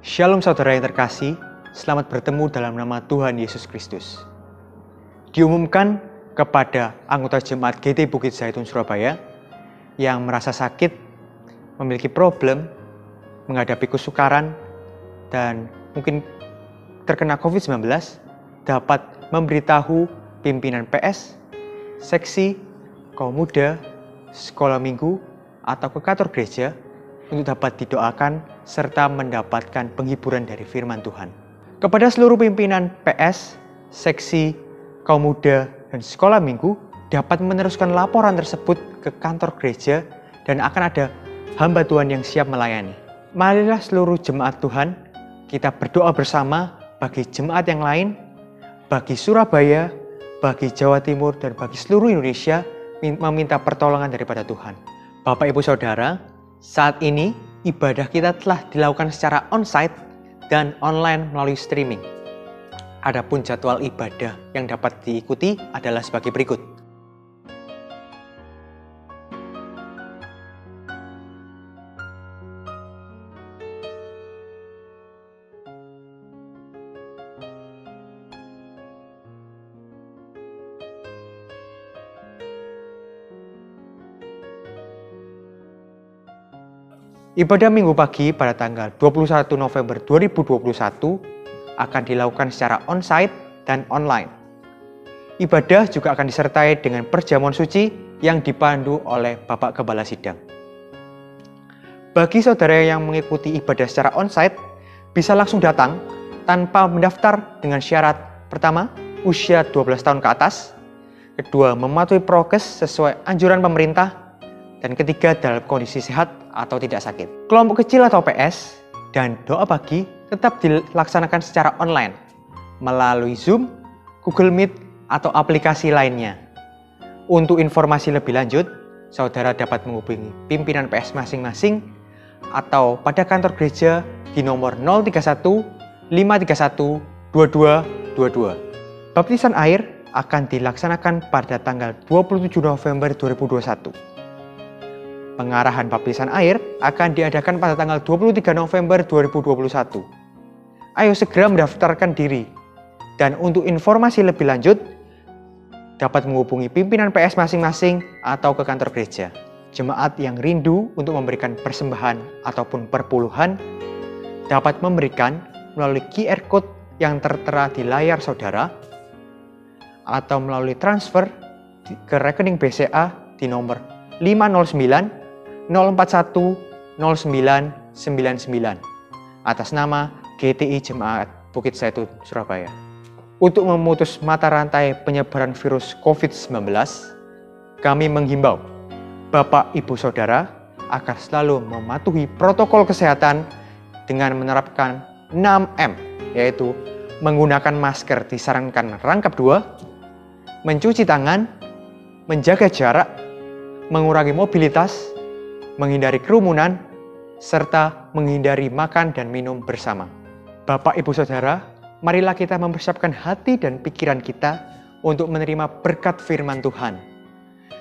Shalom saudara yang terkasih, selamat bertemu dalam nama Tuhan Yesus Kristus. Diumumkan kepada anggota jemaat GT Bukit Zaitun Surabaya yang merasa sakit, memiliki problem, menghadapi kesukaran, dan mungkin terkena COVID-19, dapat memberitahu pimpinan PS, seksi, kaum muda, sekolah minggu, atau ke kantor gereja untuk dapat didoakan serta mendapatkan penghiburan dari firman Tuhan. Kepada seluruh pimpinan PS, seksi, kaum muda, dan sekolah minggu dapat meneruskan laporan tersebut ke kantor gereja dan akan ada hamba Tuhan yang siap melayani. Marilah seluruh jemaat Tuhan, kita berdoa bersama bagi jemaat yang lain, bagi Surabaya, bagi Jawa Timur, dan bagi seluruh Indonesia meminta pertolongan daripada Tuhan. Bapak Ibu Saudara, saat ini ibadah kita telah dilakukan secara onsite dan online melalui streaming. Adapun jadwal ibadah yang dapat diikuti adalah sebagai berikut. Ibadah Minggu pagi pada tanggal 21 November 2021 akan dilakukan secara onsite dan online. Ibadah juga akan disertai dengan perjamuan suci yang dipandu oleh Bapak Gembala Sidang. Bagi saudara yang mengikuti ibadah secara onsite, bisa langsung datang tanpa mendaftar dengan syarat pertama, usia 12 tahun ke atas, kedua, mematuhi prokes sesuai anjuran pemerintah, dan ketiga, dalam kondisi sehat atau tidak sakit. Kelompok kecil atau PS dan doa pagi tetap dilaksanakan secara online melalui Zoom, Google Meet, atau aplikasi lainnya. Untuk informasi lebih lanjut, saudara dapat menghubungi pimpinan PS masing-masing atau pada kantor gereja di nomor 031 531 2222. Baptisan air akan dilaksanakan pada tanggal 27 November 2021. Pengarahan baptisan air akan diadakan pada tanggal 23 November 2021. Ayo segera mendaftarkan diri. Dan untuk informasi lebih lanjut, dapat menghubungi pimpinan PS masing-masing atau ke kantor gereja. Jemaat yang rindu untuk memberikan persembahan ataupun perpuluhan dapat memberikan melalui QR Code yang tertera di layar saudara atau melalui transfer ke rekening BCA di nomor 509 041 0999 atas nama GTI Jemaat Bukit Zaitun Surabaya. Untuk memutus mata rantai penyebaran virus COVID-19, kami menghimbau Bapak Ibu Saudara agar selalu mematuhi protokol kesehatan dengan menerapkan 6M, yaitu menggunakan masker disarankan rangkap 2, mencuci tangan, menjaga jarak, mengurangi mobilitas, menghindari kerumunan, serta menghindari makan dan minum bersama. Bapak Ibu Saudara, marilah kita mempersiapkan hati dan pikiran kita untuk menerima berkat firman Tuhan.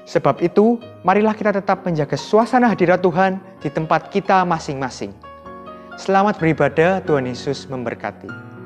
Sebab itu, marilah kita tetap menjaga suasana hadirat Tuhan di tempat kita masing-masing. Selamat beribadah, Tuhan Yesus memberkati.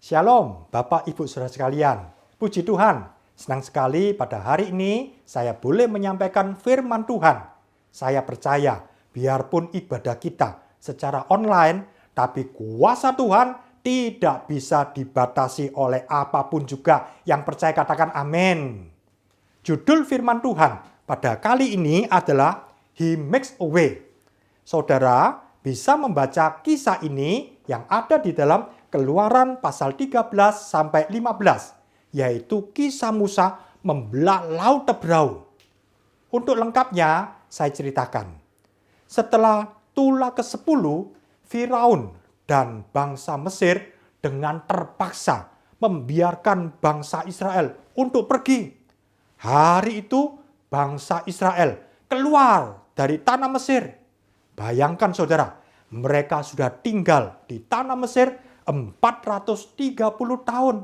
Shalom Bapak Ibu Saudara sekalian, puji Tuhan, senang sekali pada hari ini saya boleh menyampaikan firman Tuhan. Saya percaya biarpun ibadah kita secara online, tapi kuasa Tuhan tidak bisa dibatasi oleh apapun juga. Yang percaya katakan amin. Judul firman Tuhan pada kali ini adalah He Makes a Way. Saudara bisa membaca kisah ini yang ada di dalam Keluaran pasal 13 sampai 15, yaitu kisah Musa membelah laut Tebrau. Untuk lengkapnya saya ceritakan. Setelah tulah ke-10, Firaun dan bangsa Mesir dengan terpaksa membiarkan bangsa Israel untuk pergi. Hari itu bangsa Israel keluar dari tanah Mesir. Bayangkan saudara, mereka sudah tinggal di tanah Mesir 430 tahun.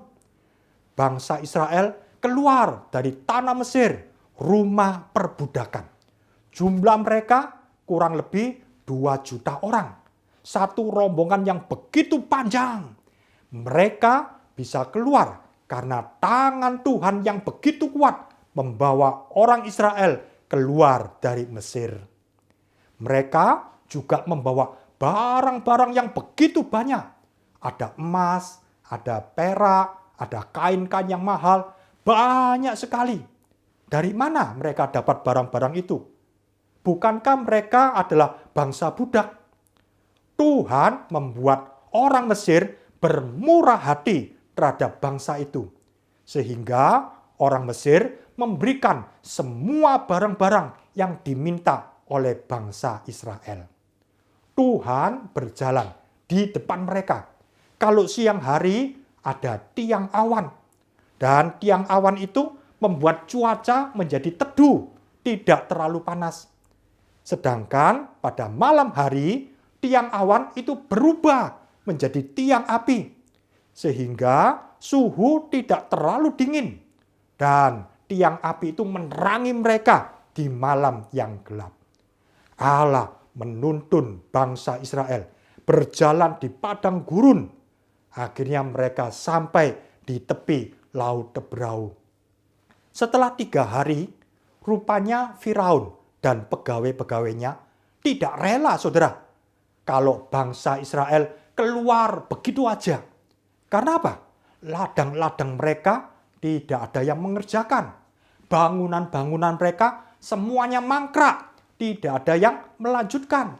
bangsa Israel keluar dari tanah Mesir, rumah perbudakan. Jumlah mereka kurang lebih 2 juta orang. Satu rombongan yang begitu panjang. Mereka bisa keluar karena tangan Tuhan yang begitu kuat membawa orang Israel keluar dari Mesir. Mereka juga membawa barang-barang yang begitu banyak. Ada emas, ada perak, ada kain-kain yang mahal, banyak sekali. Dari mana mereka dapat barang-barang itu? Bukankah mereka adalah bangsa budak? Tuhan membuat orang Mesir bermurah hati terhadap bangsa itu. Sehingga orang Mesir memberikan semua barang-barang yang diminta oleh bangsa Israel. Tuhan berjalan di depan mereka. Kalau siang hari ada tiang awan. Dan tiang awan itu membuat cuaca menjadi teduh, tidak terlalu panas. Sedangkan pada malam hari, tiang awan itu berubah menjadi tiang api. Sehingga suhu tidak terlalu dingin. Dan tiang api itu menerangi mereka di malam yang gelap. Allah menuntun bangsa Israel berjalan di padang gurun. Akhirnya mereka sampai di tepi Laut Teberau. Setelah 3 hari, rupanya Firaun dan pegawai-pegawainya tidak rela, saudara, kalau bangsa Israel keluar begitu aja. Karena apa? Ladang-ladang mereka tidak ada yang mengerjakan. Bangunan-bangunan mereka semuanya mangkrak, tidak ada yang melanjutkan.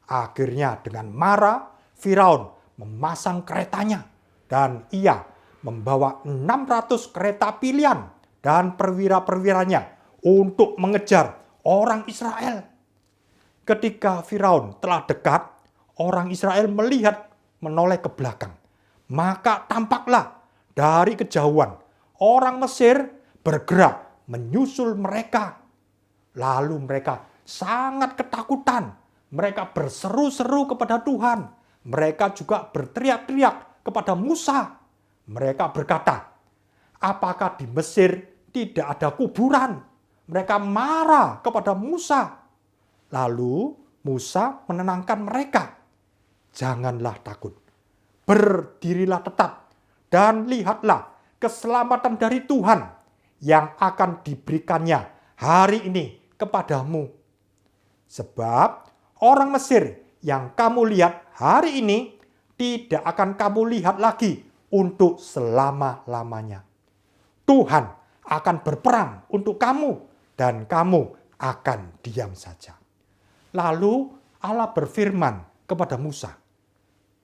Akhirnya dengan marah, Firaun memasang keretanya dan ia membawa 600 kereta pilihan dan perwira-perwiranya untuk mengejar orang Israel. Ketika Firaun telah dekat, orang Israel melihat menoleh ke belakang. Maka tampaklah dari kejauhan orang Mesir bergerak menyusul mereka. Lalu mereka sangat ketakutan. Mereka berseru-seru kepada Tuhan. Mereka juga berteriak-teriak kepada Musa. Mereka berkata, apakah di Mesir tidak ada kuburan? Mereka marah kepada Musa. Lalu Musa menenangkan mereka. Janganlah takut. Berdirilah tetap dan lihatlah keselamatan dari Tuhan yang akan diberikannya hari ini kepadamu. Sebab orang Mesir yang kamu lihat hari ini tidak akan kamu lihat lagi untuk selama-lamanya. Tuhan akan berperang untuk kamu dan kamu akan diam saja. Lalu Allah berfirman kepada Musa,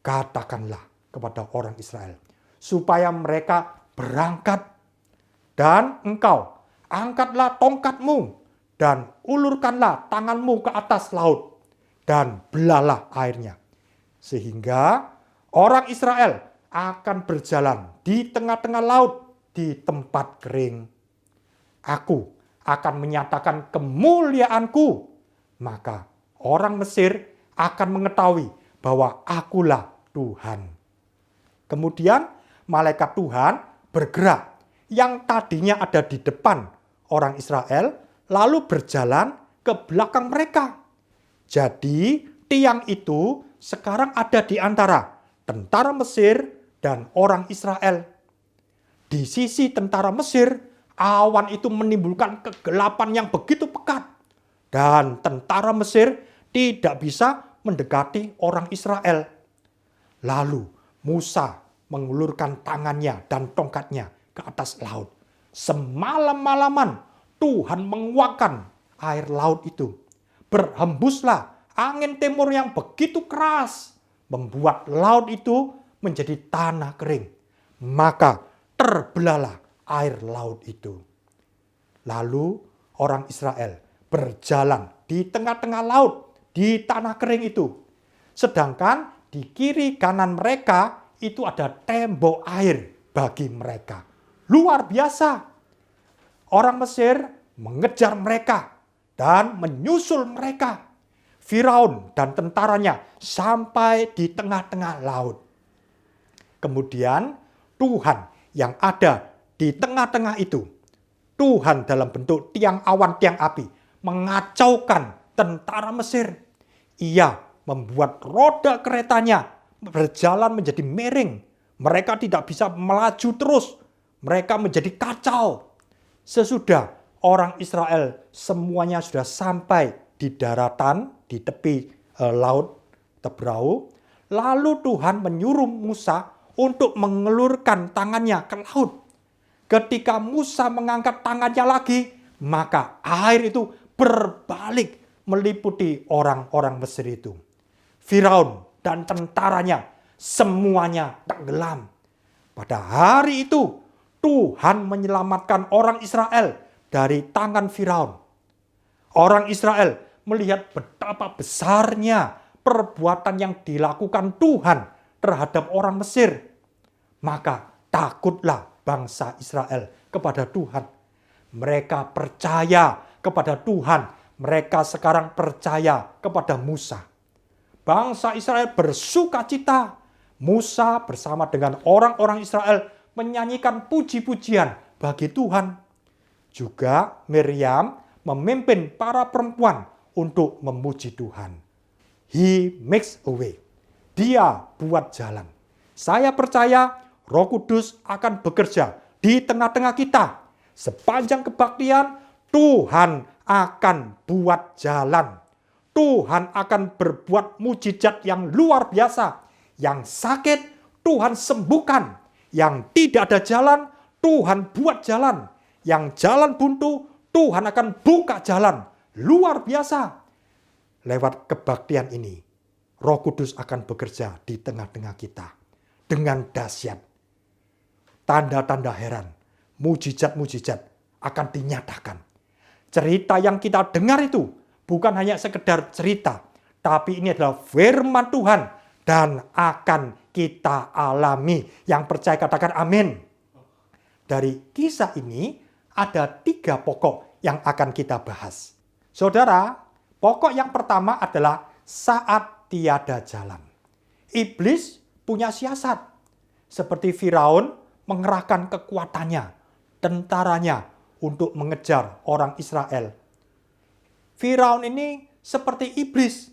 katakanlah kepada orang Israel supaya mereka berangkat dan engkau angkatlah tongkatmu dan ulurkanlah tanganmu ke atas laut dan belalah airnya. Sehingga orang Israel akan berjalan di tengah-tengah laut di tempat kering. Aku akan menyatakan kemuliaanku. Maka orang Mesir akan mengetahui bahwa akulah Tuhan. Kemudian malaikat Tuhan bergerak yang tadinya ada di depan orang Israel lalu berjalan ke belakang mereka. Jadi tiang itu sekarang ada di antara tentara Mesir dan orang Israel. Di sisi tentara Mesir, awan itu menimbulkan kegelapan yang begitu pekat. Dan tentara Mesir tidak bisa mendekati orang Israel. Lalu Musa mengulurkan tangannya dan tongkatnya ke atas laut. Semalam-malaman Tuhan menguakkan air laut itu. Berhembuslah angin timur yang begitu keras, membuat laut itu menjadi tanah kering. Maka terbelahlah air laut itu. Lalu orang Israel berjalan di tengah-tengah laut, di tanah kering itu. Sedangkan di kiri kanan mereka itu ada tembok air bagi mereka. Luar biasa. Orang Mesir mengejar mereka dan menyusul mereka. Firaun dan tentaranya sampai di tengah-tengah laut. Kemudian Tuhan yang ada Di tengah-tengah itu, Tuhan dalam bentuk tiang awan, tiang api, mengacaukan tentara Mesir. Ia membuat roda keretanya berjalan menjadi miring. Mereka tidak bisa melaju terus. Mereka menjadi kacau. Sesudah orang Israel semuanya sudah sampai di daratan, di tepi laut Tebrau. Lalu Tuhan menyuruh Musa untuk mengelurkan tangannya ke laut. Ketika Musa mengangkat tangannya lagi, maka air itu berbalik meliputi orang-orang Mesir itu. Firaun dan tentaranya semuanya tenggelam. Pada hari itu Tuhan menyelamatkan orang Israel dari tangan Firaun. Orang Israel melihat betapa besarnya perbuatan yang dilakukan Tuhan terhadap orang Mesir. Maka takutlah bangsa Israel kepada Tuhan. Mereka percaya kepada Tuhan. Mereka sekarang percaya kepada Musa. Bangsa Israel bersuka cita. Musa bersama dengan orang-orang Israel menyanyikan puji-pujian bagi Tuhan. Juga Miriam memimpin para perempuan untuk memuji Tuhan. He makes a way. Dia buat jalan. Saya percaya Roh Kudus akan bekerja di tengah-tengah kita. Sepanjang kebaktian, Tuhan akan buat jalan. Tuhan akan berbuat mujizat yang luar biasa. Yang sakit, Tuhan sembuhkan. Yang tidak ada jalan, Tuhan buat jalan. Yang jalan buntu, Tuhan akan buka jalan. Luar biasa. Lewat kebaktian ini, Roh Kudus akan bekerja di tengah-tengah kita. Dengan dahsyat. Tanda-tanda heran, mujizat-mujizat akan dinyatakan. Cerita yang kita dengar itu bukan hanya sekedar cerita, tapi ini adalah firman Tuhan dan akan kita alami. Yang percaya katakan amin. Dari kisah ini ada 3 pokok yang akan kita bahas. Saudara, pokok yang pertama adalah saat tiada jalan. Iblis punya siasat. Seperti Firaun mengerahkan kekuatannya, tentaranya untuk mengejar orang Israel. Firaun ini seperti iblis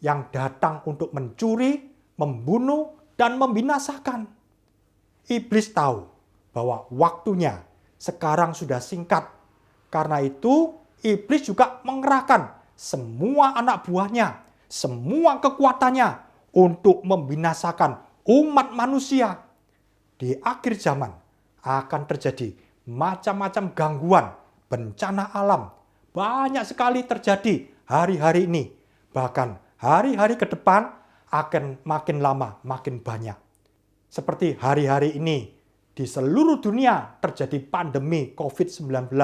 yang datang untuk mencuri, membunuh, dan membinasakan. Iblis tahu bahwa waktunya sekarang sudah singkat. Karena itu, iblis juga mengerahkan semua anak buahnya, semua kekuatannya untuk membinasakan umat manusia. Di akhir zaman akan terjadi macam-macam gangguan, bencana alam. Banyak sekali terjadi hari-hari ini. Bahkan hari-hari ke depan akan makin lama, makin banyak. Seperti hari-hari ini, di seluruh dunia terjadi pandemi COVID-19.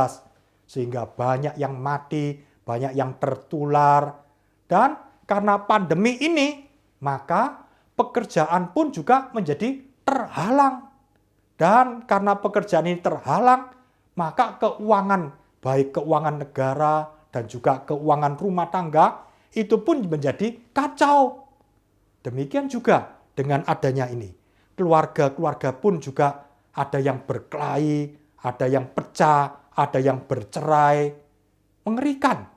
Sehingga banyak yang mati, banyak yang tertular. Dan karena pandemi ini, maka pekerjaan pun juga menjadi terhalang. Dan karena pekerjaan ini terhalang, maka keuangan, baik keuangan negara dan juga keuangan rumah tangga, itu pun menjadi kacau. Demikian juga dengan adanya ini. Keluarga-keluarga pun juga ada yang berkelahi, ada yang pecah, ada yang bercerai. Mengerikan.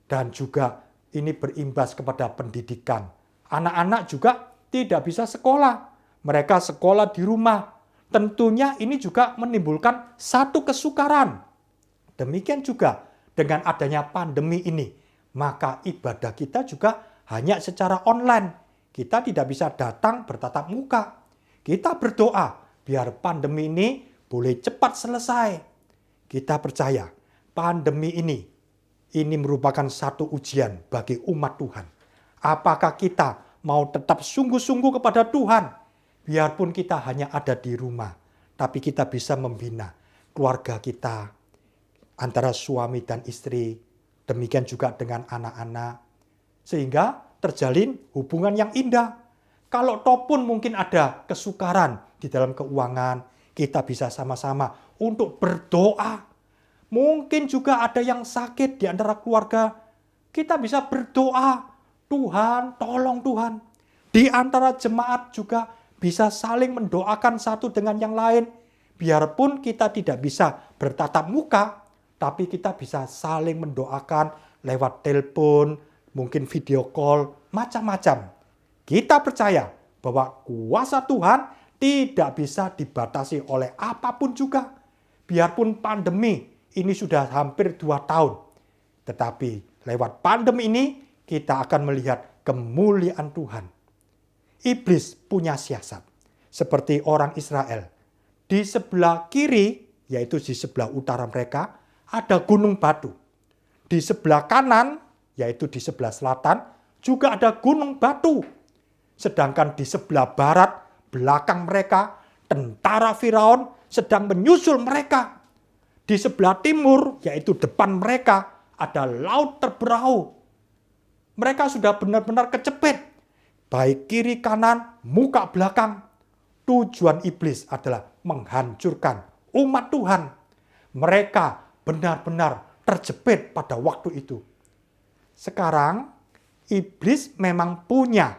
Dan juga ini berimbas kepada pendidikan. Anak-anak juga tidak bisa sekolah. Mereka sekolah di rumah. Tentunya ini juga menimbulkan satu kesukaran. Demikian juga dengan adanya pandemi ini. Maka ibadah kita juga hanya secara online. Kita tidak bisa datang bertatap muka. Kita berdoa biar pandemi ini boleh cepat selesai. Kita percaya pandemi ini merupakan satu ujian bagi umat Tuhan. Apakah kita mau tetap sungguh-sungguh kepada Tuhan? Biarpun kita hanya ada di rumah, tapi kita bisa membina keluarga kita, antara suami dan istri, demikian juga dengan anak-anak, sehingga terjalin hubungan yang indah. Kalau toh pun mungkin ada kesukaran di dalam keuangan, kita bisa sama-sama untuk berdoa. Mungkin juga ada yang sakit di antara keluarga, kita bisa berdoa, Tuhan, tolong Tuhan. Di antara jemaat juga bisa saling mendoakan satu dengan yang lain. Biarpun kita tidak bisa bertatap muka, tapi kita bisa saling mendoakan lewat telepon, mungkin video call, macam-macam. Kita percaya bahwa kuasa Tuhan tidak bisa dibatasi oleh apapun juga. Biarpun pandemi ini sudah hampir 2 tahun. Tetapi lewat pandemi ini kita akan melihat kemuliaan Tuhan. Iblis punya siasat. Seperti orang Israel. Di sebelah kiri, yaitu di sebelah utara mereka, ada gunung batu. Di sebelah kanan, yaitu di sebelah selatan, juga ada gunung batu. Sedangkan di sebelah barat, belakang mereka, tentara Firaun sedang menyusul mereka. Di sebelah timur, yaitu depan mereka, ada laut terberau. Mereka sudah benar-benar kecepit. Baik kiri kanan, muka belakang. Tujuan iblis adalah menghancurkan umat Tuhan. Mereka benar-benar terjepit pada waktu itu. Sekarang, iblis memang punya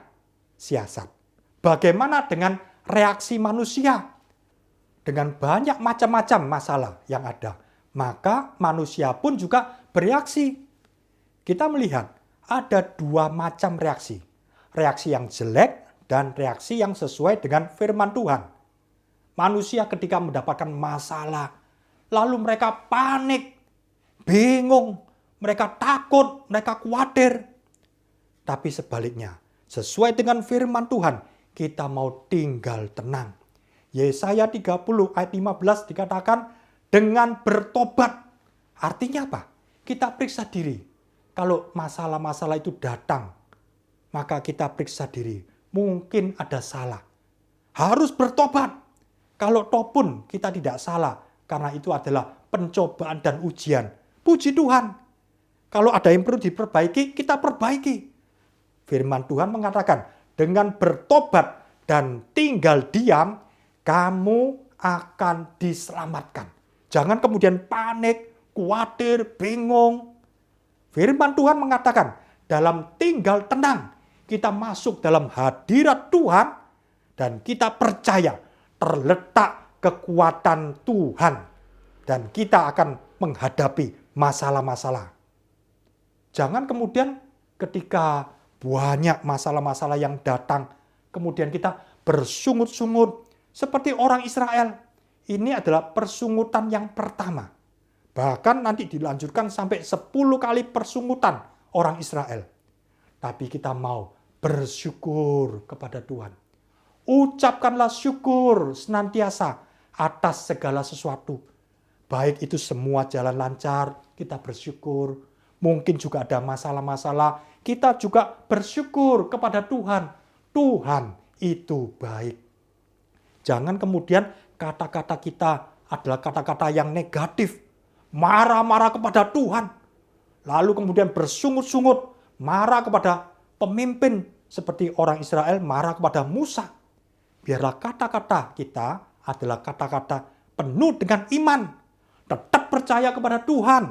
siasat. Bagaimana dengan reaksi manusia? Dengan banyak macam-macam masalah yang ada, maka manusia pun juga bereaksi. Kita melihat ada 2 macam reaksi. Reaksi yang jelek dan reaksi yang sesuai dengan firman Tuhan. Manusia ketika mendapatkan masalah, lalu mereka panik, bingung, mereka takut, mereka khawatir. Tapi sebaliknya, sesuai dengan firman Tuhan, kita mau tinggal tenang. Yesaya 30 ayat 15 dikatakan, dengan bertobat. Artinya apa? Kita periksa diri. Kalau masalah-masalah itu datang, maka kita periksa diri. Mungkin ada salah. Harus bertobat. Kalau toh pun kita tidak salah, karena itu adalah pencobaan dan ujian. Puji Tuhan. Kalau ada yang perlu diperbaiki, kita perbaiki. Firman Tuhan mengatakan, dengan bertobat dan tinggal diam, kamu akan diselamatkan. Jangan kemudian panik, khawatir, bingung. Firman Tuhan mengatakan, dalam tinggal tenang, kita masuk dalam hadirat Tuhan dan kita percaya terletak kekuatan Tuhan dan kita akan menghadapi masalah-masalah. Jangan kemudian ketika banyak masalah-masalah yang datang, kemudian kita bersungut-sungut seperti orang Israel. Ini adalah persungutan yang pertama. Bahkan nanti dilanjutkan sampai 10 kali persungutan orang Israel. Tapi kita mau bersyukur kepada Tuhan. Ucapkanlah syukur senantiasa atas segala sesuatu. Baik itu semua jalan lancar, kita bersyukur. Mungkin juga ada masalah-masalah, kita juga bersyukur kepada Tuhan. Tuhan itu baik. Jangan kemudian kata-kata kita adalah kata-kata yang negatif. Marah-marah kepada Tuhan. Lalu kemudian bersungut-sungut, marah kepada pemimpin seperti orang Israel marah kepada Musa. Biarlah kata-kata kita adalah kata-kata penuh dengan iman. Tetap percaya kepada Tuhan.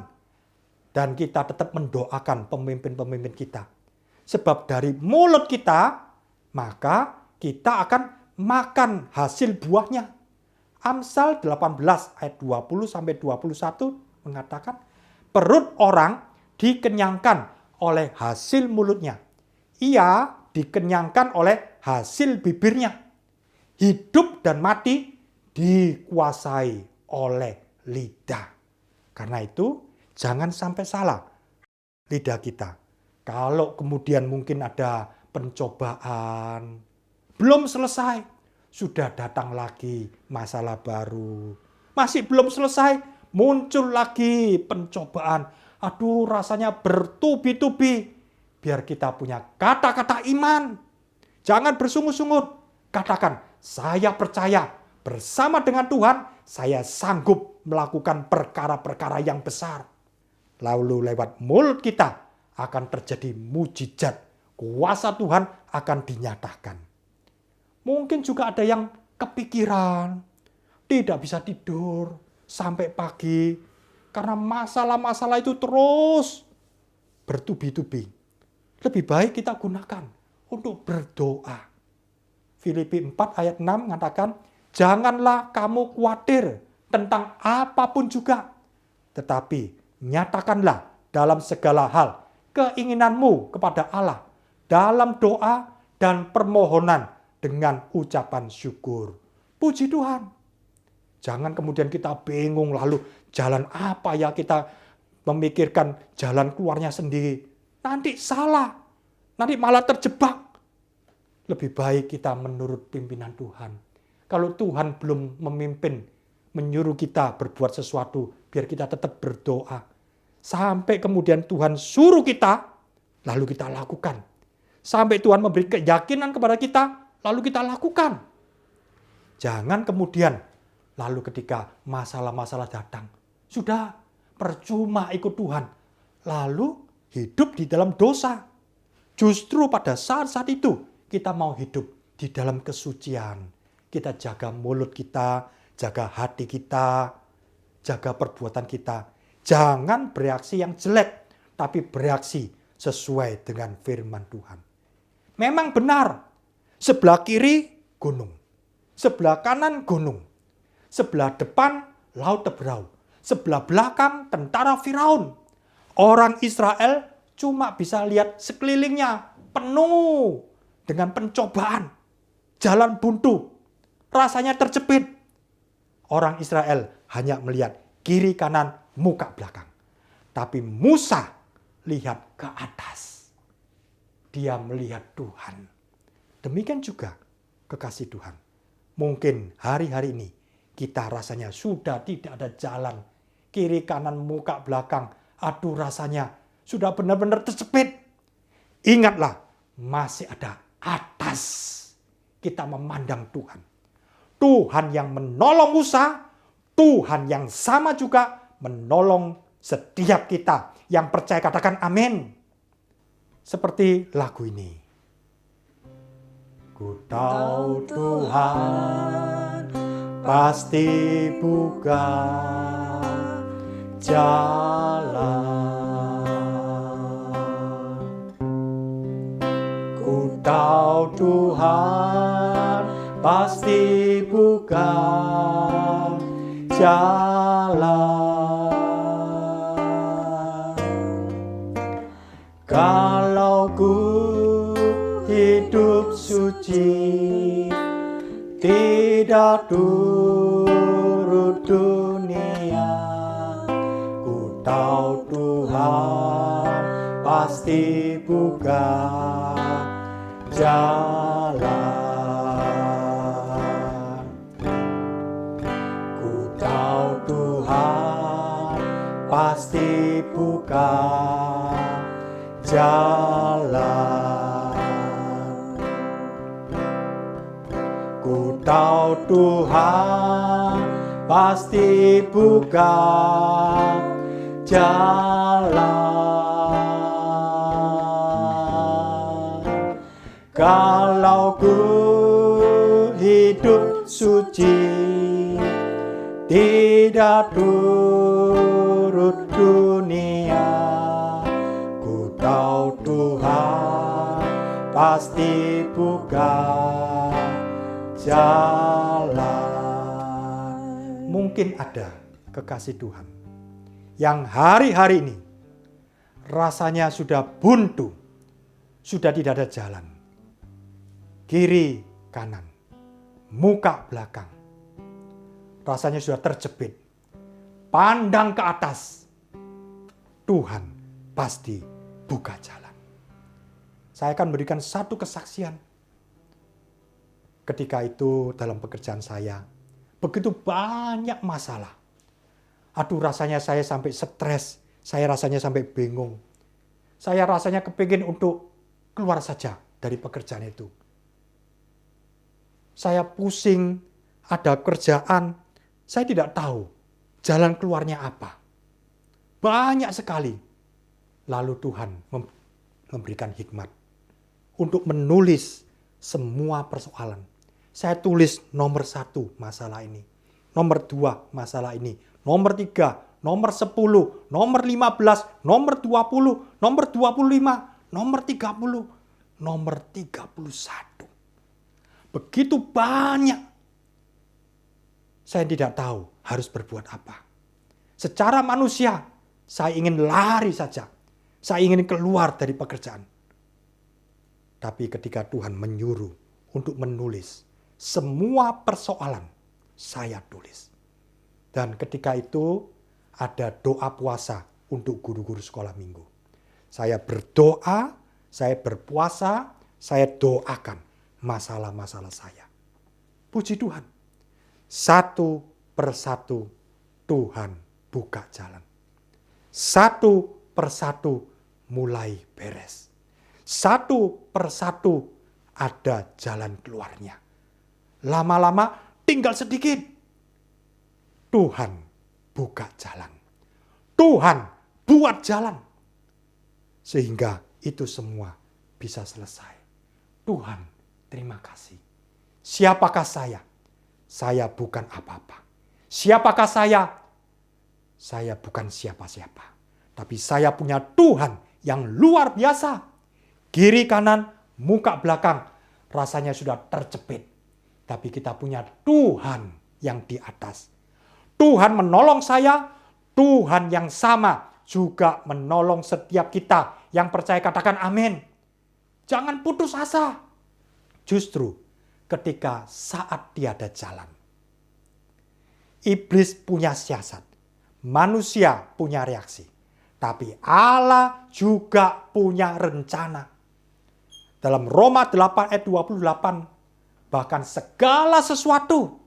Dan kita tetap mendoakan pemimpin-pemimpin kita. Sebab dari mulut kita, maka kita akan makan hasil buahnya. Amsal 18 ayat 20-21 mengatakan, perut orang dikenyangkan oleh hasil mulutnya. Ia dikenyangkan oleh hasil bibirnya. Hidup dan mati dikuasai oleh lidah. Karena itu, jangan sampai salah lidah kita. Kalau kemudian mungkin ada pencobaan, belum selesai, sudah datang lagi masalah baru. Masih belum selesai, muncul lagi pencobaan. Aduh, rasanya bertubi-tubi. Biar kita punya kata-kata iman. Jangan bersungut-sungut. Katakan, saya percaya bersama dengan Tuhan, saya sanggup melakukan perkara-perkara yang besar. Lalu lewat mulut kita akan terjadi mujizat. Kuasa Tuhan akan dinyatakan. Mungkin juga ada yang kepikiran, tidak bisa tidur sampai pagi. Karena masalah-masalah itu terus bertubi-tubi. Lebih baik kita gunakan untuk berdoa. Filipi 4 ayat 6 mengatakan, Janganlah kamu khawatir tentang apapun juga, tetapi nyatakanlah dalam segala hal keinginanmu kepada Allah dalam doa dan permohonan dengan ucapan syukur. Puji Tuhan. Jangan kemudian kita bingung lalu jalan apa ya, kita memikirkan jalan keluarnya sendiri. Nanti salah, nanti malah terjebak. Lebih baik kita menurut pimpinan Tuhan. Kalau Tuhan belum memimpin, menyuruh kita berbuat sesuatu, biar kita tetap berdoa. Sampai kemudian Tuhan suruh kita, lalu kita lakukan. Sampai Tuhan memberi keyakinan kepada kita, lalu kita lakukan. Jangan kemudian, lalu ketika masalah-masalah datang, sudah percuma ikut Tuhan. Lalu hidup di dalam dosa. Justru pada saat-saat itu, kita mau hidup di dalam kesucian. Kita jaga mulut kita, jaga hati kita, jaga perbuatan kita. Jangan bereaksi yang jelek, tapi bereaksi sesuai dengan firman Tuhan. Memang benar, sebelah kiri gunung, sebelah kanan gunung, sebelah depan laut Teberau, sebelah belakang tentara Firaun. Orang Israel cuma bisa lihat sekelilingnya penuh dengan pencobaan, jalan buntu, rasanya terjepit. Orang Israel hanya melihat kiri kanan, muka belakang. Tapi Musa lihat ke atas. Dia melihat Tuhan. Demikian juga kekasih Tuhan. Mungkin hari-hari ini kita rasanya sudah tidak ada jalan. Kiri kanan, muka belakang. Aduh, rasanya sudah benar-benar terjepit. Ingatlah, masih ada atas. Kita memandang Tuhan. Tuhan yang menolong Musa, Tuhan yang sama juga menolong setiap kita yang percaya, katakan amin. Seperti lagu ini. Ku tahu Tuhan pasti buka jalan. Ku tahu Tuhan pasti buka jalan. Kalau ku hidup suci, tidak turut dunia, ku tahu Tuhan pasti buka jalan. Pasti buka jalan. Ku tahu Tuhan pasti buka jalan. Kalau ku hidup suci, tidak turut dunia, ku tahu Tuhan pasti buka jalan. Mungkin ada kekasih Tuhan yang hari-hari ini rasanya sudah buntu, sudah tidak ada jalan. Kiri, kanan, muka, belakang. Rasanya sudah terjepit. Pandang ke atas. Tuhan pasti buka jalan. Saya akan berikan satu kesaksian. Ketika itu dalam pekerjaan saya, begitu banyak masalah. Aduh, rasanya saya sampai stres. Saya rasanya sampai bingung. Saya rasanya kepingin untuk keluar saja dari pekerjaan itu. Saya pusing, ada kerjaan, saya tidak tahu jalan keluarnya apa. Banyak sekali. Lalu Tuhan memberikan hikmat untuk menulis semua persoalan. Saya tulis nomor 1 masalah ini, nomor 2 masalah ini, nomor 3, nomor 10, nomor 15, nomor 20, nomor 25, nomor 30, nomor 31. Begitu banyak. saya tidak tahu harus berbuat apa. Secara manusia, saya ingin lari saja. Saya ingin keluar dari pekerjaan. Tapi ketika Tuhan menyuruh untuk menulis semua persoalan, saya tulis. Dan ketika itu ada doa puasa untuk guru-guru sekolah minggu. Saya berdoa, saya berpuasa, saya doakan masalah-masalah saya. Puji Tuhan. Satu persatu Tuhan buka jalan. Satu persatu mulai beres. Satu persatu ada jalan keluarnya. Lama-lama tinggal sedikit. Tuhan buka jalan. Tuhan buat jalan. Sehingga itu semua bisa selesai. Tuhan, terima kasih. Siapakah saya? Saya bukan apa-apa. Siapakah saya? Saya bukan siapa-siapa. Tapi saya punya Tuhan yang luar biasa. Kiri kanan, muka belakang, rasanya sudah terjepit. Tapi kita punya Tuhan yang di atas. Tuhan menolong saya, Tuhan yang sama juga menolong setiap kita yang percaya, katakan amin. Jangan putus asa. Justru ketika saat tiada jalan, iblis punya siasat, manusia punya reaksi, tapi Allah juga punya rencana. Dalam Roma 8 ayat 28, bahkan segala sesuatu,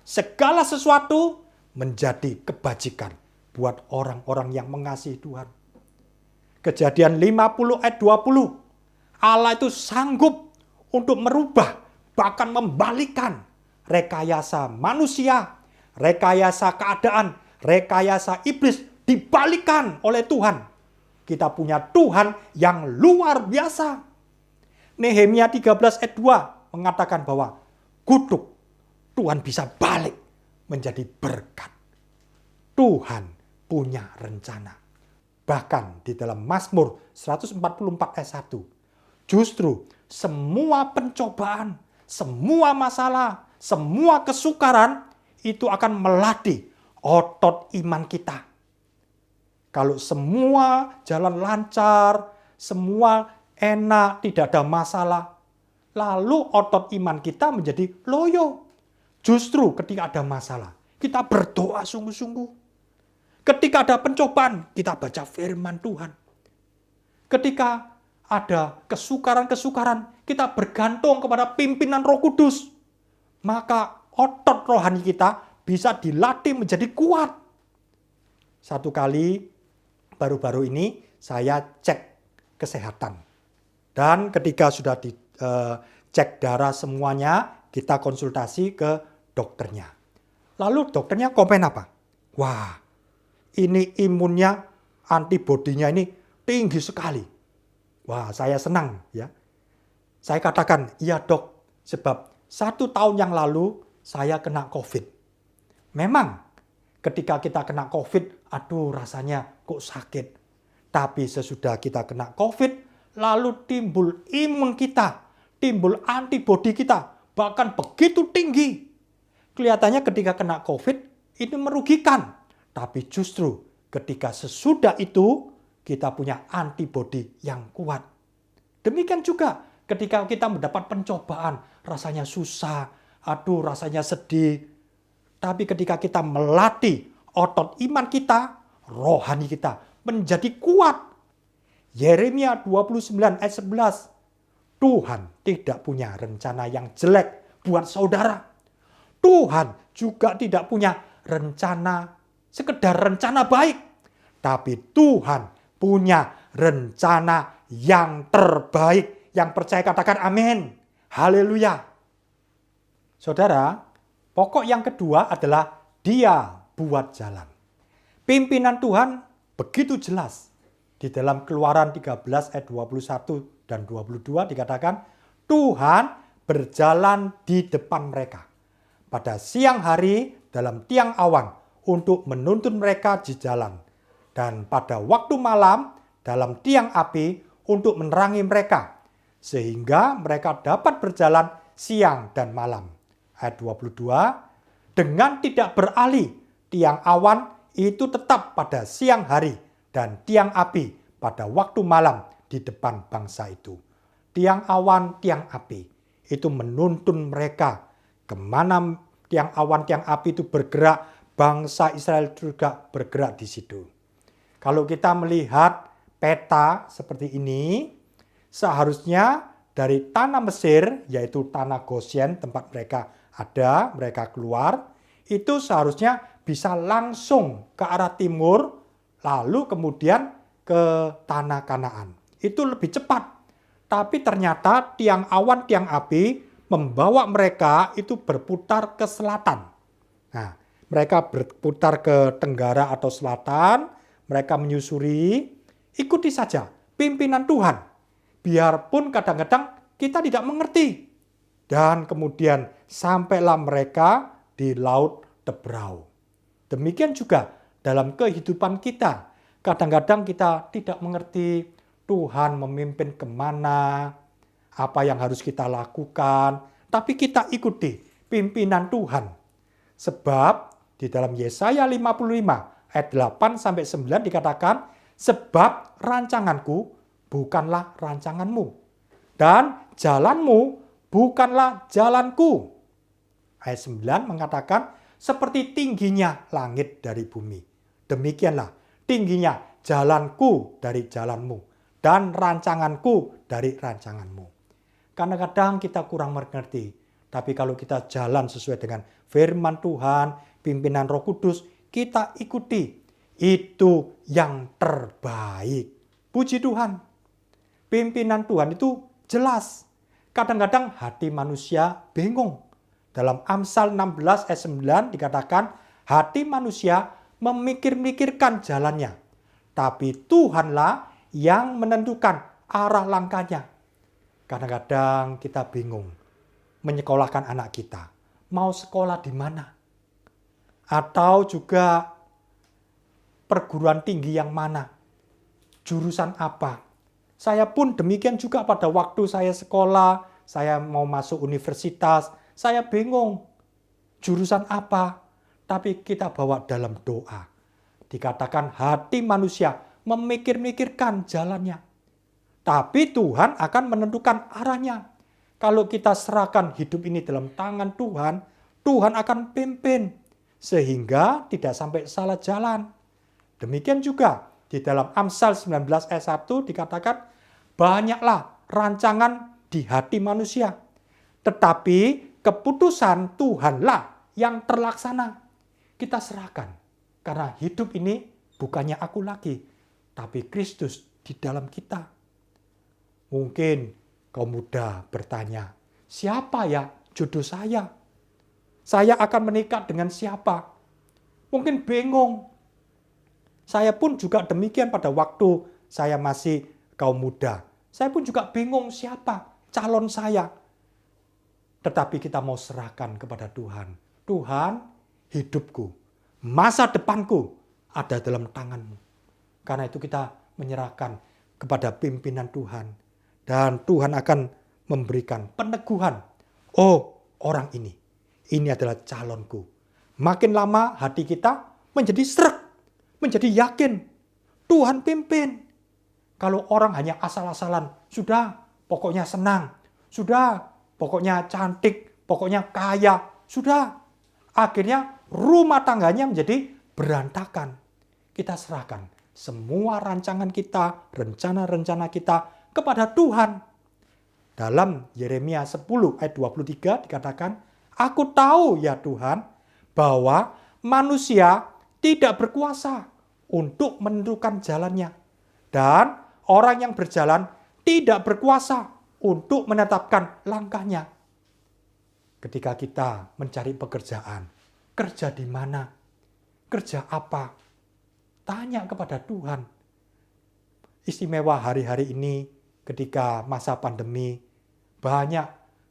segala sesuatu menjadi kebajikan buat orang-orang yang mengasihi Tuhan. Kejadian 50 ayat 20, Allah itu sanggup untuk merubah, bahkan membalikan rekayasa manusia, rekayasa keadaan, rekayasa iblis dibalikan oleh Tuhan. Kita punya Tuhan yang luar biasa. Nehemia 13 ayat 2 mengatakan bahwa kutuk Tuhan bisa balik menjadi berkat. Tuhan punya rencana. Bahkan di dalam Mazmur 144 ayat 1, justru semua pencobaan, semua masalah, semua kesukaran itu akan melatih otot iman kita. Kalau semua jalan lancar, semua enak, tidak ada masalah, lalu otot iman kita menjadi loyo. Justru ketika ada masalah, kita berdoa sungguh-sungguh. Ketika ada pencobaan, kita baca firman Tuhan. Ketika ada kesukaran-kesukaran, kita bergantung kepada pimpinan Roh Kudus. Maka otot rohani kita bisa dilatih menjadi kuat. Satu kali baru-baru ini saya cek kesehatan. Dan ketika sudah dicek darah semuanya, kita konsultasi ke dokternya. Lalu dokternya komen apa? Wah, ini imunnya, antibodinya ini tinggi sekali. Wah, saya senang ya. Saya katakan, iya dok, sebab 1 tahun yang lalu saya kena COVID. Memang ketika kita kena COVID, aduh rasanya kok sakit. Tapi sesudah kita kena COVID, lalu timbul imun kita, timbul antibodi kita, bahkan begitu tinggi. Kelihatannya ketika kena COVID, itu merugikan. Tapi justru ketika sesudah itu, kita punya antibodi yang kuat. Demikian juga ketika kita mendapat pencobaan, rasanya susah, aduh rasanya sedih. Tapi ketika kita melatih otot iman kita, rohani kita menjadi kuat. Yeremia 29 ayat 11. Tuhan tidak punya rencana yang jelek buat saudara. Tuhan juga tidak punya rencana, sekedar rencana baik. Tapi Tuhan punya rencana yang terbaik. Yang percaya katakan amin. Haleluya. Saudara, pokok yang kedua adalah Dia buat jalan. Pimpinan Tuhan begitu jelas. Di dalam Keluaran 13 ayat 21 dan 22 dikatakan, Tuhan berjalan di depan mereka pada siang hari dalam tiang awan untuk menuntun mereka di jalan, dan pada waktu malam dalam tiang api untuk menerangi mereka, sehingga mereka dapat berjalan siang dan malam. Ayat 22, dengan tidak beralih, tiang awan itu tetap pada siang hari dan tiang api pada waktu malam di depan bangsa itu. Tiang awan, tiang api itu menuntun mereka kemana tiang awan, tiang api itu bergerak, bangsa Israel juga bergerak di situ. Kalau kita melihat peta seperti ini, seharusnya dari tanah Mesir, yaitu tanah Goshen, tempat mereka ada, mereka keluar, itu seharusnya bisa langsung ke arah timur, lalu kemudian ke tanah Kanaan. Itu lebih cepat. Tapi ternyata tiang awan, tiang api membawa mereka itu berputar ke selatan. Nah, mereka berputar ke tenggara atau selatan, mereka menyusuri, ikuti saja pimpinan Tuhan. Biarpun kadang-kadang kita tidak mengerti. Dan kemudian sampailah mereka di Laut Tebrau. Demikian juga dalam kehidupan kita. Kadang-kadang kita tidak mengerti Tuhan memimpin kemana, apa yang harus kita lakukan. Tapi kita ikuti pimpinan Tuhan. Sebab di dalam Yesaya 55 ayat 8-9 dikatakan, sebab rancanganku bukanlah rancanganmu, dan jalanmu bukanlah jalanku. Ayat 9 mengatakan, seperti tingginya langit dari bumi, demikianlah tingginya jalanku dari jalanmu, dan rancanganku dari rancanganmu. Kadang-kadang kita kurang mengerti, tapi kalau kita jalan sesuai dengan firman Tuhan, pimpinan Roh Kudus, kita ikuti, itu yang terbaik. Puji Tuhan. Pimpinan Tuhan itu jelas. Kadang-kadang hati manusia bingung. Dalam Amsal 16 ayat 9 dikatakan, hati manusia memikir-mikirkan jalannya, tapi Tuhanlah yang menentukan arah langkahnya. Kadang-kadang kita bingung menyekolahkan anak kita. Mau sekolah di mana? Atau juga perguruan tinggi yang mana? Jurusan apa? Saya pun demikian juga pada waktu saya sekolah, saya mau masuk universitas, saya bingung jurusan apa. Tapi kita bawa dalam doa. Dikatakan hati manusia memikir-mikirkan jalannya. Tapi Tuhan akan menentukan arahnya. Kalau kita serahkan hidup ini dalam tangan Tuhan, Tuhan akan pimpin. Sehingga tidak sampai salah jalan. Demikian juga di dalam Amsal 19 ayat 1 dikatakan, banyaklah rancangan di hati manusia, tetapi keputusan Tuhanlah yang terlaksana. Kita serahkan, karena hidup ini bukannya aku lagi, tapi Kristus di dalam kita. Mungkin kaum muda bertanya, siapa ya jodoh saya? Saya akan menikah dengan siapa? Mungkin bingung. Saya pun juga demikian pada waktu saya masih kaum muda. Saya pun juga bingung siapa calon saya. Tetapi kita mau serahkan kepada Tuhan. Tuhan, hidupku, masa depanku ada dalam tangan-Mu. Karena itu kita menyerahkan kepada pimpinan Tuhan. Dan Tuhan akan memberikan peneguhan. Oh, orang ini adalah calonku. Makin lama hati kita menjadi sreg, menjadi yakin. Tuhan pimpin. Kalau orang hanya asal-asalan, sudah pokoknya senang, sudah pokoknya cantik, pokoknya kaya, sudah. Akhirnya rumah tangganya menjadi berantakan. Kita serahkan semua rancangan kita, rencana-rencana kita kepada Tuhan. Dalam Yeremia 10 ayat 23 dikatakan, aku tahu ya Tuhan bahwa manusia tidak berkuasa untuk menentukan jalannya. Dan orang yang berjalan tidak berkuasa untuk menetapkan langkahnya. Ketika kita mencari pekerjaan, kerja di mana? Kerja apa? Tanya kepada Tuhan. Istimewa hari-hari ini ketika masa pandemi, banyak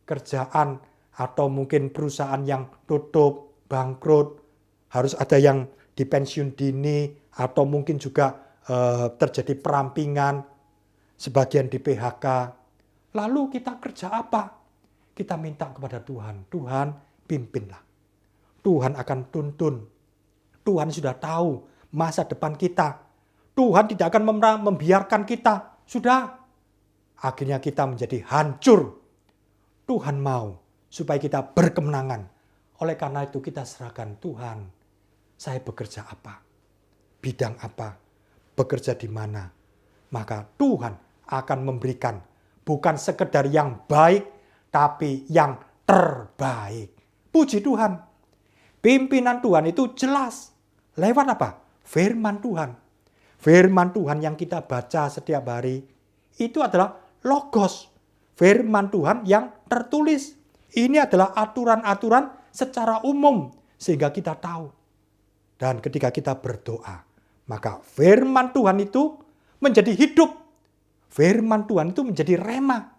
kerjaan atau mungkin perusahaan yang tutup, bangkrut, harus ada yang dipensiun dini, atau mungkin juga terjadi perampingan, sebagian di PHK. Lalu kita kerja apa? Kita minta kepada Tuhan, Tuhan pimpinlah. Tuhan akan tuntun. Tuhan sudah tahu masa depan kita. Tuhan tidak akan membiarkan kita. Sudah. Akhirnya kita menjadi hancur. Tuhan mau supaya kita berkemenangan. Oleh karena itu kita serahkan, Tuhan, saya bekerja apa? Bidang apa? Bekerja di mana? Maka Tuhan akan memberikan bukan sekedar yang baik, tapi yang terbaik. Puji Tuhan. Pimpinan Tuhan itu jelas. Lewat apa? Firman Tuhan. Firman Tuhan yang kita baca setiap hari itu adalah logos. Firman Tuhan yang tertulis. Ini adalah aturan-aturan secara umum sehingga kita tahu. Dan ketika kita berdoa, maka firman Tuhan itu menjadi hidup. Firman Tuhan itu menjadi rema.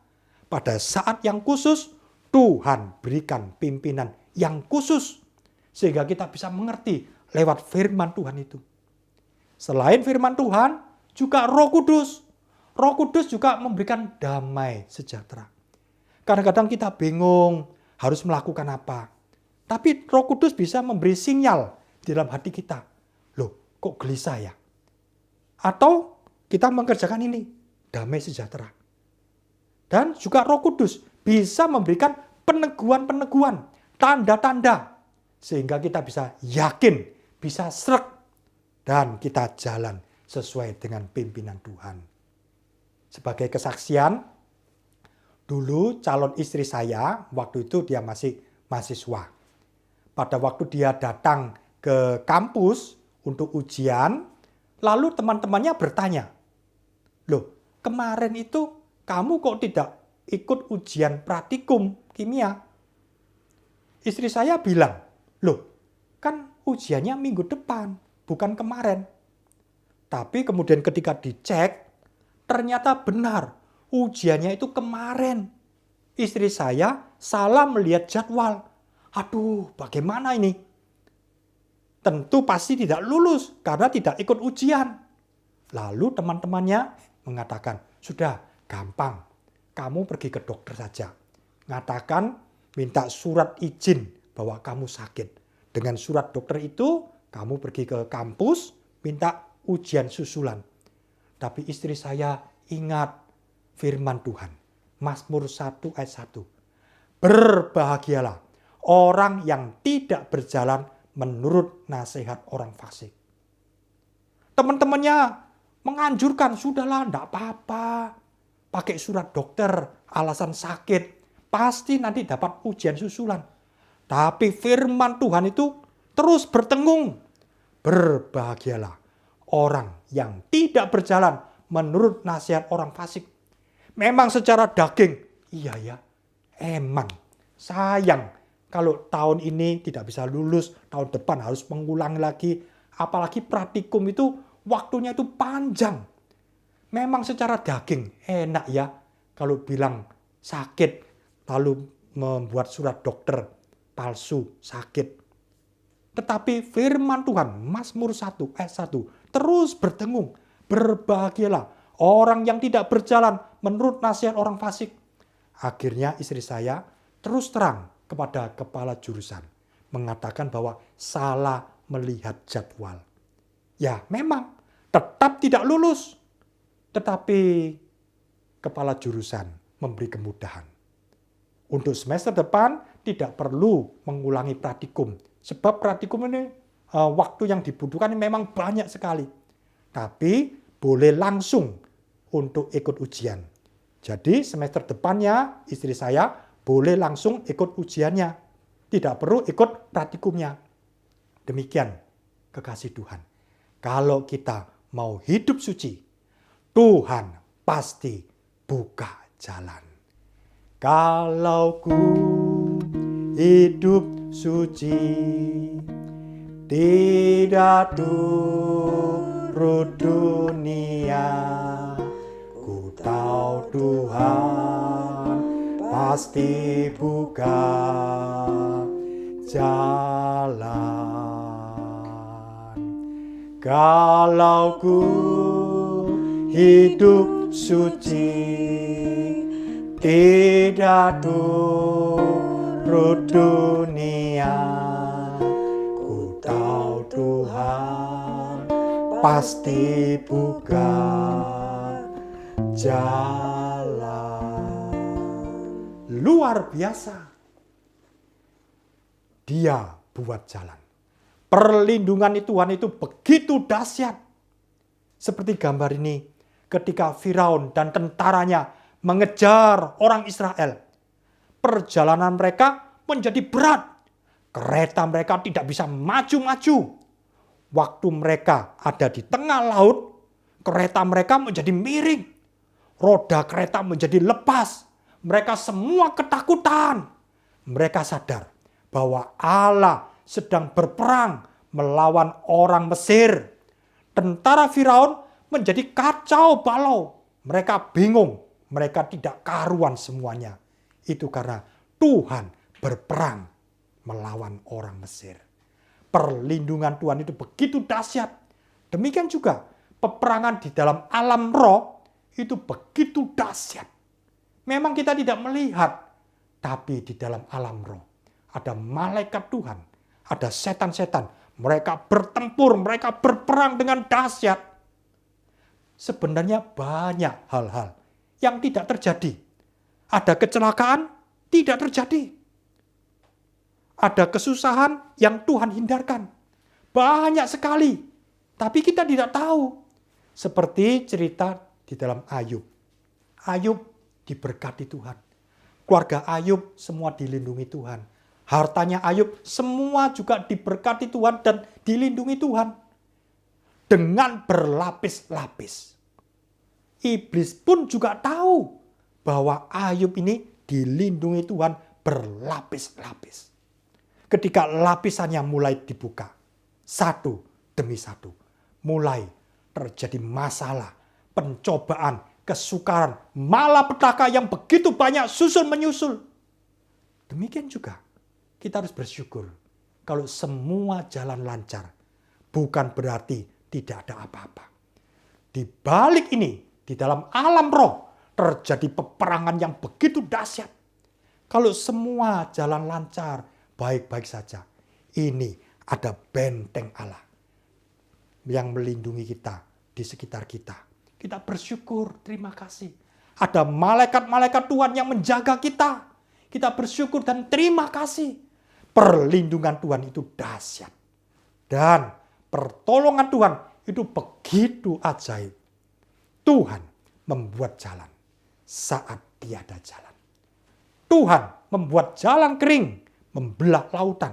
Pada saat yang khusus, Tuhan berikan pimpinan yang khusus sehingga kita bisa mengerti lewat firman Tuhan itu. Selain firman Tuhan, juga Roh Kudus. Roh Kudus juga memberikan damai sejahtera. Kadang-kadang kita bingung harus melakukan apa. Tapi Roh Kudus bisa memberi sinyal di dalam hati kita. Loh, kok gelisah ya? Atau kita mengerjakan ini, damai sejahtera. Dan juga Roh Kudus bisa memberikan peneguhan-peneguhan, tanda-tanda. Sehingga kita bisa yakin, bisa srek, dan kita jalan sesuai dengan pimpinan Tuhan. Sebagai kesaksian, dulu calon istri saya, waktu itu dia masih mahasiswa. Pada waktu dia datang ke kampus untuk ujian, lalu teman-temannya bertanya, loh kemarin itu kamu kok tidak ikut ujian praktikum kimia? Istri saya bilang, loh kan ujiannya minggu depan, bukan kemarin. Tapi kemudian ketika dicek, ternyata benar ujiannya itu kemarin. Istri saya salah melihat jadwal. Aduh, bagaimana ini? Tentu pasti tidak lulus karena tidak ikut ujian. Lalu teman-temannya mengatakan, sudah gampang, kamu pergi ke dokter saja. Ngatakan minta surat izin bahwa kamu sakit. Dengan surat dokter itu, kamu pergi ke kampus, minta ujian susulan. Tapi istri saya ingat firman Tuhan. Mazmur 1 ayat 1. Berbahagialah orang yang tidak berjalan menurut nasihat orang fasik. Teman-temannya menganjurkan, sudahlah enggak apa-apa. Pakai surat dokter, alasan sakit. Pasti nanti dapat ujian susulan. Tapi firman Tuhan itu terus bertengung. Berbahagialah orang yang tidak berjalan menurut nasihat orang fasik. Memang secara daging, iya ya, emang sayang kalau tahun ini tidak bisa lulus, tahun depan harus mengulang lagi. Apalagi praktikum itu waktunya itu panjang. Memang secara daging enak ya kalau bilang sakit lalu membuat surat dokter palsu sakit. Tetapi firman Tuhan, Mazmur 1 ayat 1, terus berdengung. Berbahagialah orang yang tidak berjalan menurut nasihat orang fasik. Akhirnya istri saya terus terang kepada kepala jurusan. Mengatakan bahwa salah melihat jadwal. Ya memang tetap tidak lulus. Tetapi kepala jurusan memberi kemudahan. Untuk semester depan tidak perlu mengulangi praktikum. Sebab praktikum ini waktu yang dibutuhkan memang banyak sekali. Tapi boleh langsung untuk ikut ujian. Jadi semester depannya istri saya boleh langsung ikut ujiannya. Tidak perlu ikut praktikumnya. Demikian kekasih Tuhan. Kalau kita mau hidup suci, Tuhan pasti buka jalan. Kalau ku hidup suci, tidak turut dunia, ku tahu Tuhan pasti buka jalan. Kalau ku hidup suci, tidak turut dunia, pasti buka jalan. Luar biasa. Dia buat jalan. Perlindungan Tuhan itu begitu dahsyat. Seperti gambar ini, ketika Firaun dan tentaranya mengejar orang Israel, perjalanan mereka menjadi berat. Kereta mereka tidak bisa maju-maju. Waktu mereka ada di tengah laut, kereta mereka menjadi miring. Roda kereta menjadi lepas. Mereka semua ketakutan. Mereka sadar bahwa Allah sedang berperang melawan orang Mesir. Tentara Firaun menjadi kacau balau. Mereka bingung. Mereka tidak karuan semuanya. Itu karena Tuhan berperang melawan orang Mesir. Perlindungan Tuhan itu begitu dahsyat. Demikian juga peperangan di dalam alam roh itu begitu dahsyat. Memang kita tidak melihat, tapi di dalam alam roh ada malaikat Tuhan, ada setan-setan. Mereka bertempur, mereka berperang dengan dahsyat. Sebenarnya banyak hal-hal yang tidak terjadi. Ada kecelakaan, tidak terjadi. Ada kesusahan yang Tuhan hindarkan. Banyak sekali. Tapi kita tidak tahu. Seperti cerita di dalam Ayub. Ayub diberkati Tuhan. Keluarga Ayub semua dilindungi Tuhan. Hartanya Ayub semua juga diberkati Tuhan dan dilindungi Tuhan. Dengan berlapis-lapis. Iblis pun juga tahu bahwa Ayub ini dilindungi Tuhan berlapis-lapis. Ketika lapisannya mulai dibuka, satu demi satu, mulai terjadi masalah, pencobaan, kesukaran, malapetaka yang begitu banyak susul menyusul. Demikian juga kita harus bersyukur kalau semua jalan lancar, bukan berarti tidak ada apa-apa. Di balik ini, di dalam alam roh, terjadi peperangan yang begitu dahsyat. Kalau semua jalan lancar, baik-baik saja. Ini ada benteng Allah yang melindungi kita di sekitar kita. Kita bersyukur, terima kasih. Ada malaikat-malaikat Tuhan yang menjaga kita. Kita bersyukur dan terima kasih. Perlindungan Tuhan itu dahsyat. Dan pertolongan Tuhan itu begitu ajaib. Tuhan membuat jalan saat tiada jalan. Tuhan membuat jalan kering, membelah lautan.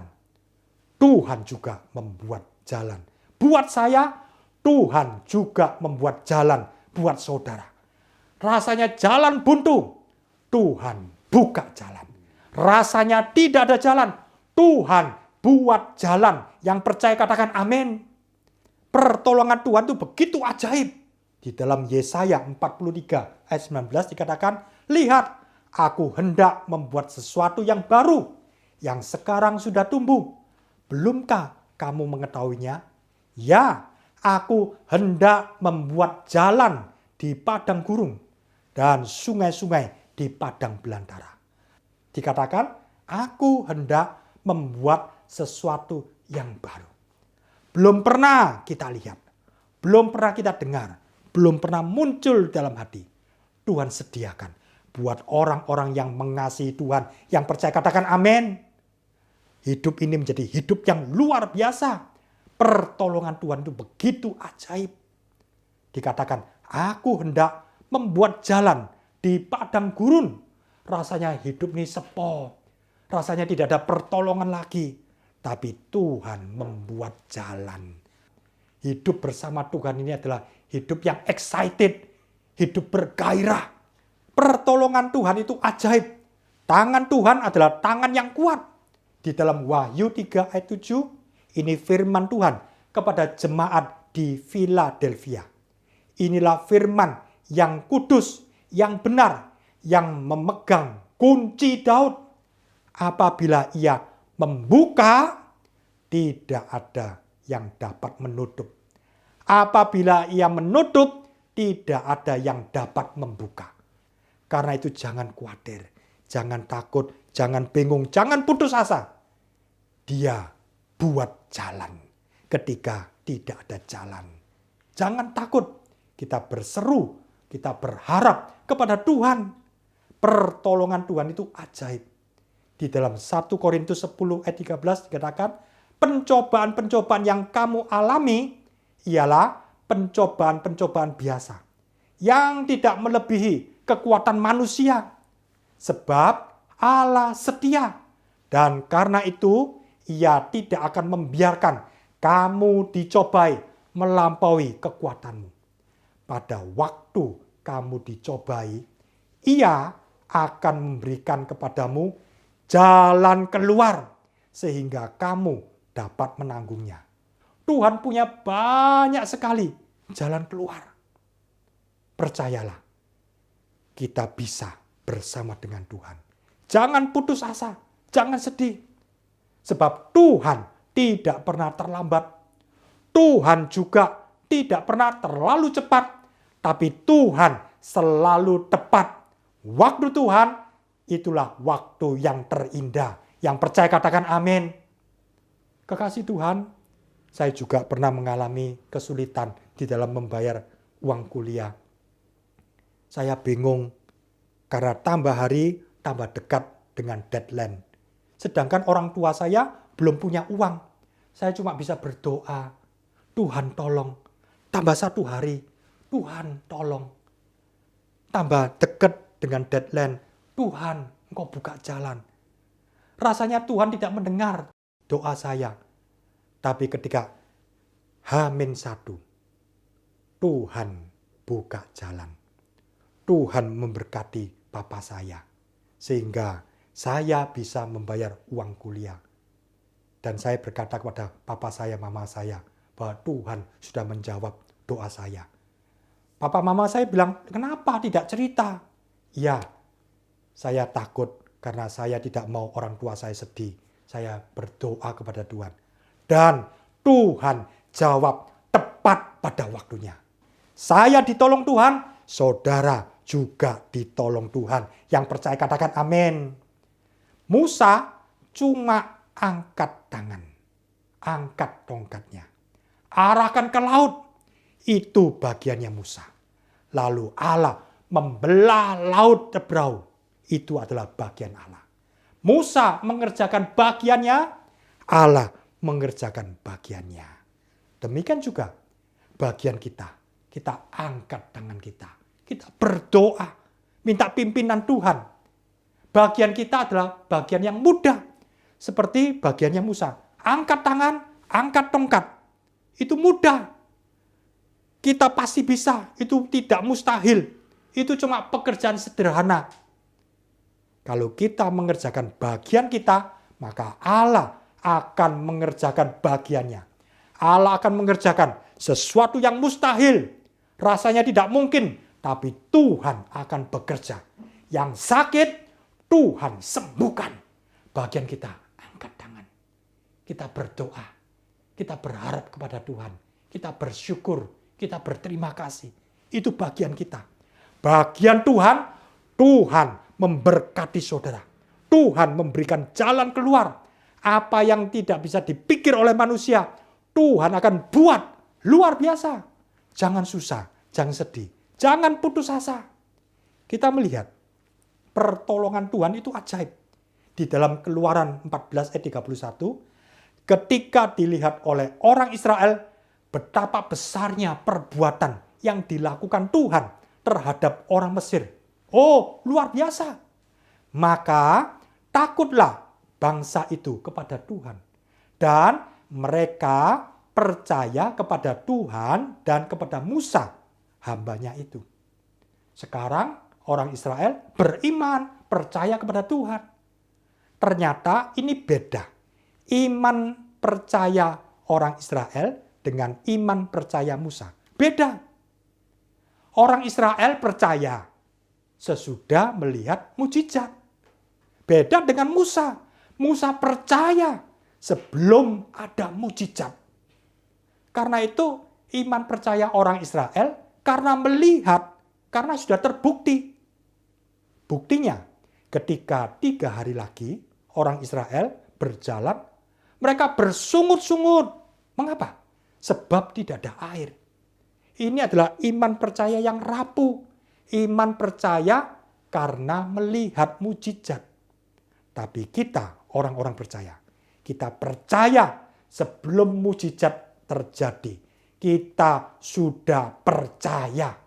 Tuhan juga membuat jalan. Buat saya, Tuhan juga membuat jalan buat saudara. Rasanya jalan buntu, Tuhan buka jalan. Rasanya tidak ada jalan, Tuhan buat jalan. Yang percaya katakan amin. Pertolongan Tuhan itu begitu ajaib. Di dalam Yesaya 43 ayat 19 dikatakan, lihat, aku hendak membuat sesuatu yang baru, yang sekarang sudah tumbuh. Belumkah kamu mengetahuinya? Ya, aku hendak membuat jalan di padang gurun dan sungai-sungai di padang belantara. Dikatakan, aku hendak membuat sesuatu yang baru. Belum pernah kita lihat, belum pernah kita dengar, belum pernah muncul dalam hati. Tuhan sediakan buat orang-orang yang mengasihi Tuhan, yang percaya katakan amin. Hidup ini menjadi hidup yang luar biasa. Pertolongan Tuhan itu begitu ajaib. Dikatakan, aku hendak membuat jalan di padang gurun. Rasanya hidup ini sepo. Rasanya tidak ada pertolongan lagi. Tapi Tuhan membuat jalan. Hidup bersama Tuhan ini adalah hidup yang excited. Hidup bergairah. Pertolongan Tuhan itu ajaib. Tangan Tuhan adalah tangan yang kuat. Di dalam Wahyu 3 ayat 7, ini firman Tuhan kepada jemaat di Philadelphia. Inilah firman yang kudus, yang benar, yang memegang kunci Daud. Apabila ia membuka, tidak ada yang dapat menutup. Apabila ia menutup, tidak ada yang dapat membuka. Karena itu jangan khawatir, jangan takut, jangan bingung, jangan putus asa. Dia buat jalan ketika tidak ada jalan. Jangan takut. Kita berseru, kita berharap kepada Tuhan. Pertolongan Tuhan itu ajaib. Di dalam 1 Korintus 10 ayat 13 dikatakan, pencobaan-pencobaan yang kamu alami ialah pencobaan-pencobaan biasa. Yang tidak melebihi kekuatan manusia. Sebab Allah setia. Dan karena itu, Ia tidak akan membiarkan kamu dicobai melampaui kekuatanmu. Pada waktu kamu dicobai, Ia akan memberikan kepadamu jalan keluar sehingga kamu dapat menanggungnya. Tuhan punya banyak sekali jalan keluar. Percayalah, kita bisa bersama dengan Tuhan. Jangan putus asa, jangan sedih. Sebab Tuhan tidak pernah terlambat. Tuhan juga tidak pernah terlalu cepat, tapi Tuhan selalu tepat. Waktu Tuhan itulah waktu yang terindah. Yang percaya katakan amin. Kekasih Tuhan, saya juga pernah mengalami kesulitan di dalam membayar uang kuliah. Saya bingung karena tambah hari tambah dekat dengan deadline. Sedangkan orang tua saya belum punya uang. Saya cuma bisa berdoa, Tuhan tolong. Tambah 1 hari, Tuhan tolong. Tambah dekat dengan deadline, Tuhan Engkau buka jalan. Rasanya Tuhan tidak mendengar doa saya. Tapi ketika H-1, Tuhan buka jalan. Tuhan memberkati Bapak saya. Sehingga saya bisa membayar uang kuliah. Dan saya berkata kepada Papa saya, Mama saya, bahwa Tuhan sudah menjawab doa saya. Papa Mama saya bilang, kenapa tidak cerita? Ya, saya takut karena saya tidak mau orang tua saya sedih. Saya berdoa kepada Tuhan. Dan Tuhan jawab tepat pada waktunya. Saya ditolong Tuhan, saudara juga ditolong Tuhan. Yang percaya katakan amin. Musa cuma angkat tangan, angkat tongkatnya, arahkan ke laut. Itu bagiannya Musa. Lalu Allah membelah laut Tebrau. Itu adalah bagian Allah. Musa mengerjakan bagiannya, Allah mengerjakan bagiannya. Demikian juga bagian kita. Kita angkat tangan kita. Kita berdoa, minta pimpinan Tuhan. Bagian kita adalah bagian yang mudah. Seperti bagiannya Musa. Angkat tangan, angkat tongkat. Itu mudah. Kita pasti bisa. Itu tidak mustahil. Itu cuma pekerjaan sederhana. Kalau kita mengerjakan bagian kita, maka Allah akan mengerjakan bagiannya. Allah akan mengerjakan sesuatu yang mustahil. Rasanya tidak mungkin. Tapi Tuhan akan bekerja. Yang sakit, Tuhan sembuhkan. Bagian kita, angkat tangan. Kita berdoa. Kita berharap kepada Tuhan. Kita bersyukur. Kita berterima kasih. Itu bagian kita. Bagian Tuhan, Tuhan memberkati saudara. Tuhan memberikan jalan keluar. Apa yang tidak bisa dipikir oleh manusia, Tuhan akan buat luar biasa. Jangan susah, jangan sedih, jangan putus asa. Kita melihat pertolongan Tuhan itu ajaib. Di dalam Keluaran 14 ayat 31, ketika dilihat oleh orang Israel, betapa besarnya perbuatan yang dilakukan Tuhan terhadap orang Mesir. Oh, luar biasa. Maka takutlah bangsa itu kepada Tuhan. Dan mereka percaya kepada Tuhan dan kepada Musa, hambanya itu. Sekarang orang Israel beriman, percaya kepada Tuhan. Ternyata ini beda. Iman percaya orang Israel dengan iman percaya Musa. Beda. Orang Israel percaya sesudah melihat mujizat. Beda dengan Musa. Musa percaya sebelum ada mujizat. Karena itu iman percaya orang Israel karena melihat, karena sudah terbukti. Buktinya ketika 3 hari lagi orang Israel berjalan, mereka bersungut-sungut. Mengapa? Sebab tidak ada air. Ini adalah iman percaya yang rapuh. Iman percaya karena melihat mujizat. Tapi kita, orang-orang percaya, kita percaya sebelum mujizat terjadi. Kita sudah percaya.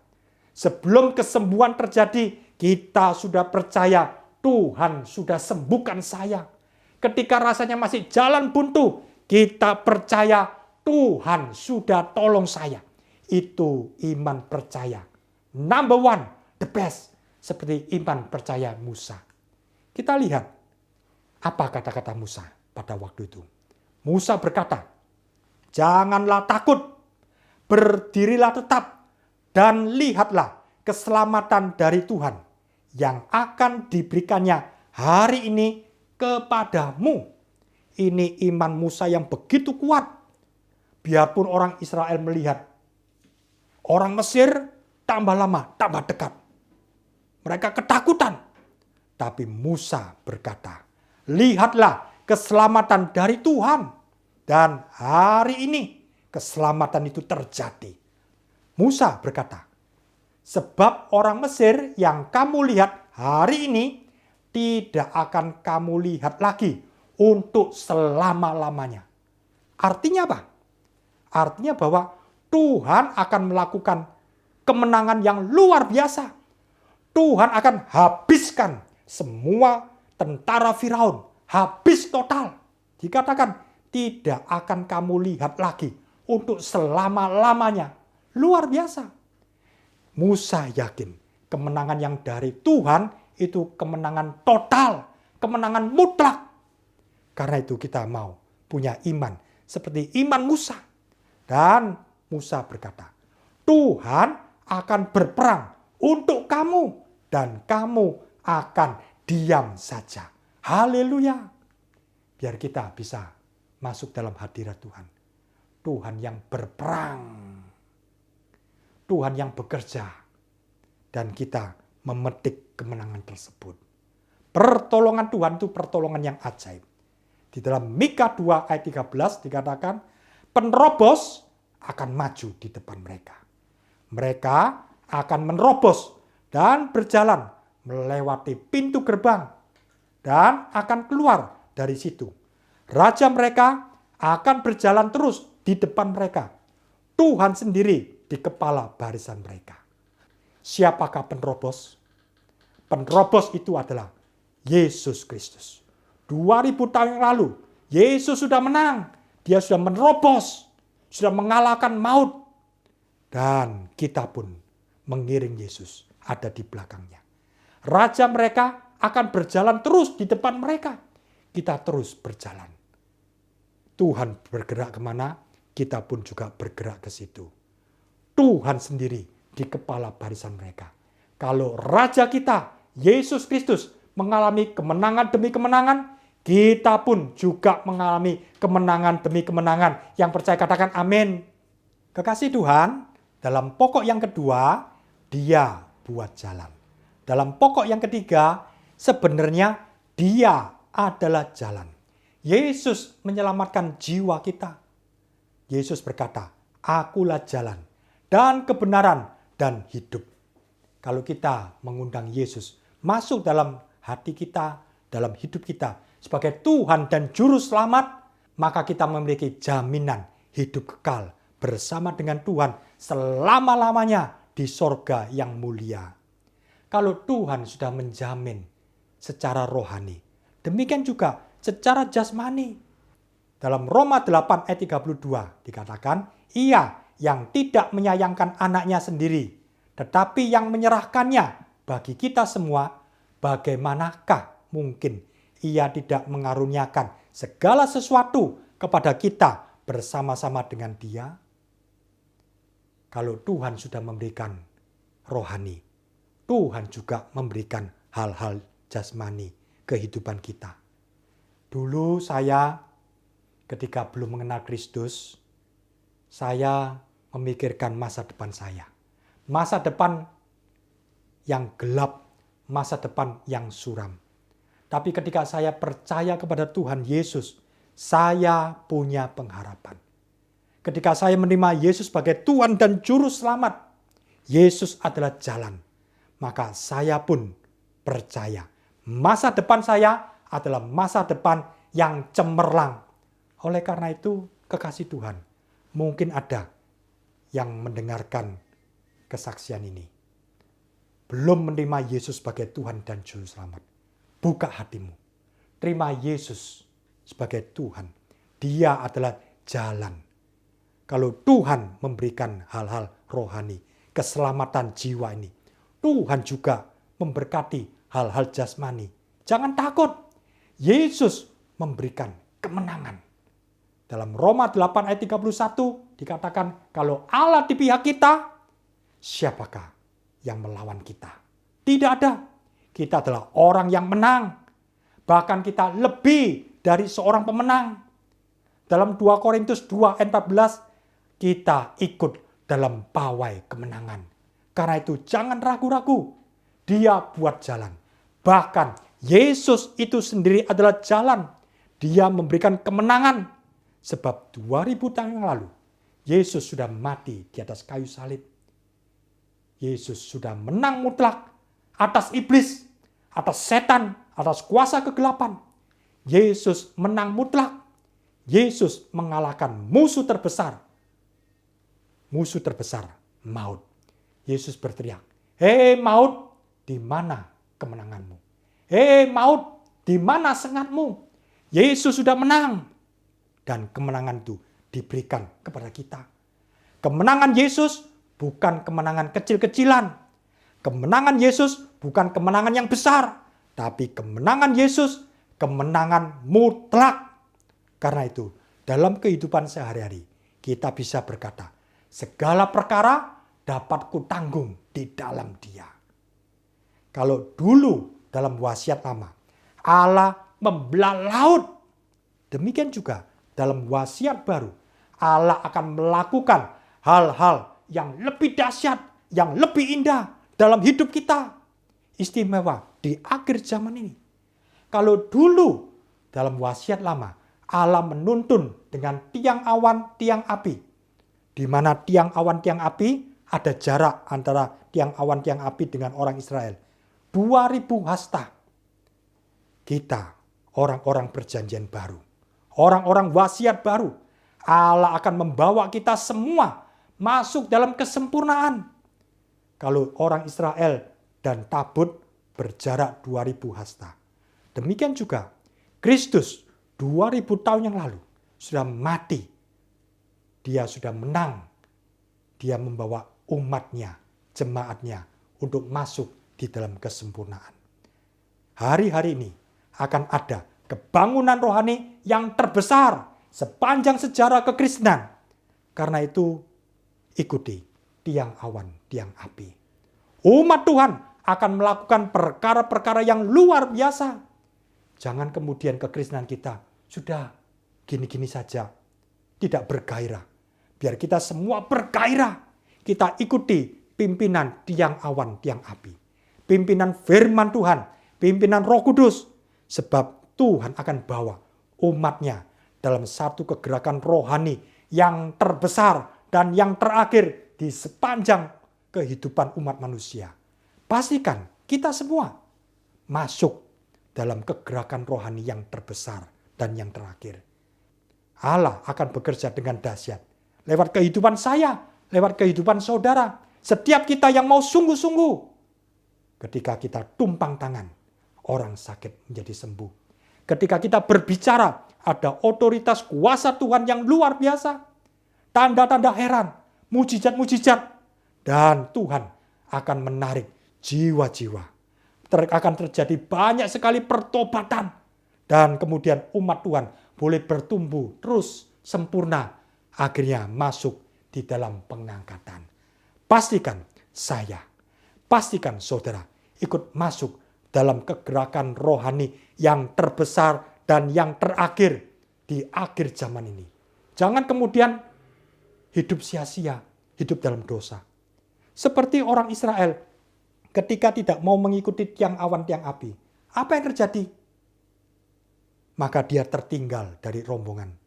Sebelum kesembuhan terjadi, kita sudah percaya Tuhan sudah sembuhkan saya. Ketika rasanya masih jalan buntu, kita percaya Tuhan sudah tolong saya. Itu iman percaya. Number one, the best. Seperti iman percaya Musa. Kita lihat apa kata-kata Musa pada waktu itu. Musa berkata, janganlah takut, berdirilah tetap, dan lihatlah keselamatan dari Tuhan yang akan diberikannya hari ini kepadamu. Ini iman Musa yang begitu kuat. Biarpun orang Israel melihat orang Mesir tambah lama, tambah dekat. Mereka ketakutan. Tapi Musa berkata, lihatlah keselamatan dari Tuhan. Dan hari ini keselamatan itu terjadi. Musa berkata, sebab orang Mesir yang kamu lihat hari ini tidak akan kamu lihat lagi untuk selama-lamanya. Artinya apa? Artinya bahwa Tuhan akan melakukan kemenangan yang luar biasa. Tuhan akan habiskan semua tentara Firaun. Habis total. Dikatakan tidak akan kamu lihat lagi untuk selama-lamanya. Luar biasa. Musa yakin kemenangan yang dari Tuhan itu kemenangan total. Kemenangan mutlak. Karena itu kita mau punya iman seperti iman Musa. Dan Musa berkata, Tuhan akan berperang untuk kamu. Dan kamu akan diam saja. Haleluya. Biar kita bisa masuk dalam hadirat Tuhan. Tuhan yang berperang. Tuhan yang bekerja. Dan kita memetik kemenangan tersebut. Pertolongan Tuhan itu pertolongan yang ajaib. Di dalam Mika 2 ayat 13 dikatakan, penerobos akan maju di depan mereka. Mereka akan menerobos dan berjalan melewati pintu gerbang dan akan keluar dari situ. Raja mereka akan berjalan terus di depan mereka. Tuhan sendiri di kepala barisan mereka. Siapakah penerobos? Penerobos itu adalah Yesus Kristus. 2000 tahun yang lalu, Yesus sudah menang. Dia sudah menerobos, sudah mengalahkan maut. Dan kita pun mengiring Yesus ada di belakangnya. Raja mereka akan berjalan terus di depan mereka. Kita terus berjalan. Tuhan bergerak kemana, kita pun juga bergerak ke situ. Tuhan sendiri di kepala barisan mereka. Kalau Raja kita, Yesus Kristus, mengalami kemenangan demi kemenangan, kita pun juga mengalami kemenangan demi kemenangan. Yang percaya katakan amin. Kekasih Tuhan, dalam pokok yang kedua, Dia buat jalan. Dalam pokok yang ketiga, sebenarnya Dia adalah jalan. Yesus menyelamatkan jiwa kita. Yesus berkata, akulah jalan dan kebenaran dan hidup. Kalau kita mengundang Yesus masuk dalam hati kita, dalam hidup kita sebagai Tuhan dan Juru Selamat, maka kita memiliki jaminan hidup kekal bersama dengan Tuhan selama-lamanya di sorga yang mulia. Kalau Tuhan sudah menjamin secara rohani, demikian juga secara jasmani. Dalam Roma 8 ayat 32 dikatakan, ia yang tidak menyayangkan anaknya sendiri, tetapi yang menyerahkannya bagi kita semua, bagaimanakah mungkin ia tidak mengaruniakan segala sesuatu kepada kita bersama-sama dengan Dia? Kalau Tuhan sudah memberikan rohani, Tuhan juga memberikan hal-hal jasmani kehidupan kita. Dulu saya ketika belum mengenal Kristus, saya memikirkan masa depan saya. Masa depan yang gelap, masa depan yang suram. Tapi ketika saya percaya kepada Tuhan Yesus, saya punya pengharapan. Ketika saya menerima Yesus sebagai Tuhan dan Juru Selamat, Yesus adalah jalan. Maka saya pun percaya masa depan saya adalah masa depan yang cemerlang. Oleh karena itu, kekasih Tuhan, mungkin ada yang mendengarkan kesaksian ini, belum menerima Yesus sebagai Tuhan dan Juru Selamat. Buka hatimu. Terima Yesus sebagai Tuhan. Dia adalah jalan. Kalau Tuhan memberikan hal-hal rohani, keselamatan jiwa ini, Tuhan juga memberkati hal-hal jasmani. Jangan takut. Yesus memberikan kemenangan. Dalam Roma 8 ayat 31 dikatakan, kalau Allah di pihak kita, siapakah yang melawan kita? Tidak ada. Kita adalah orang yang menang. Bahkan kita lebih dari seorang pemenang. Dalam 2 Korintus 2 ayat 14, kita ikut dalam pawai kemenangan. Karena itu jangan ragu-ragu. Dia buat jalan. Bahkan Yesus itu sendiri adalah jalan. Dia memberikan kemenangan. Sebab 2000 tahun yang lalu, Yesus sudah mati di atas kayu salib. Yesus sudah menang mutlak atas iblis, atas setan, atas kuasa kegelapan. Yesus menang mutlak. Yesus mengalahkan musuh terbesar. Musuh terbesar, maut. Yesus berteriak, "Hei maut, di mana kemenanganmu? Hei maut, di mana sengatmu?" Yesus sudah menang. Dan kemenangan itu diberikan kepada kita. Kemenangan Yesus bukan kemenangan kecil-kecilan. Kemenangan Yesus bukan kemenangan yang besar. Tapi kemenangan Yesus, kemenangan mutlak. Karena itu, dalam kehidupan sehari-hari, kita bisa berkata, segala perkara dapat kutanggung di dalam Dia. Kalau dulu dalam wasiat lama, Allah membelah laut. Demikian juga dalam wasiat baru, Allah akan melakukan hal-hal yang lebih dahsyat, yang lebih indah dalam hidup kita. Istimewa di akhir zaman ini. Kalau dulu dalam wasiat lama, Allah menuntun dengan tiang awan, tiang api. Di mana tiang awan, tiang api, ada jarak antara tiang awan, tiang api dengan orang Israel. 2000 hasta. Kita, orang-orang perjanjian baru. Orang-orang wasiat baru. Allah akan membawa kita semua masuk dalam kesempurnaan. Kalau orang Israel dan tabut berjarak 2000 hasta. Demikian juga Kristus 2000 tahun yang lalu sudah mati. Dia sudah menang. Dia membawa umatnya, jemaatnya untuk masuk di dalam kesempurnaan. Hari-hari ini akan ada kebangunan rohani yang terbesar sepanjang sejarah kekristenan. Karena itu, ikuti tiang awan, tiang api. Umat Tuhan akan melakukan perkara-perkara yang luar biasa. Jangan kemudian kekristenan kita sudah gini-gini saja, tidak bergairah. Biar kita semua bergairah. Kita ikuti pimpinan tiang awan, tiang api. Pimpinan firman Tuhan, pimpinan Roh Kudus. Sebab Tuhan akan bawa umatnya dalam satu kegerakan rohani yang terbesar dan yang terakhir di sepanjang kehidupan umat manusia. Pastikan kita semua masuk dalam kegerakan rohani yang terbesar dan yang terakhir. Allah akan bekerja dengan dahsyat lewat kehidupan saya, lewat kehidupan saudara. Setiap kita yang mau sungguh-sungguh. Ketika kita tumpang tangan, orang sakit menjadi sembuh. Ketika kita berbicara, ada otoritas kuasa Tuhan yang luar biasa. Tanda-tanda heran, mujizat-mujizat. Dan Tuhan akan menarik jiwa-jiwa. Akan terjadi banyak sekali pertobatan. Dan kemudian umat Tuhan boleh bertumbuh terus sempurna. Akhirnya masuk di dalam pengangkatan. Pastikan saya, pastikan saudara ikut masuk dalam kegerakan rohani yang terbesar dan yang terakhir di akhir zaman ini. Jangan kemudian hidup sia-sia, hidup dalam dosa. Seperti orang Israel ketika tidak mau mengikuti tiang awan, tiang api. Apa yang terjadi? Maka dia tertinggal dari rombongan.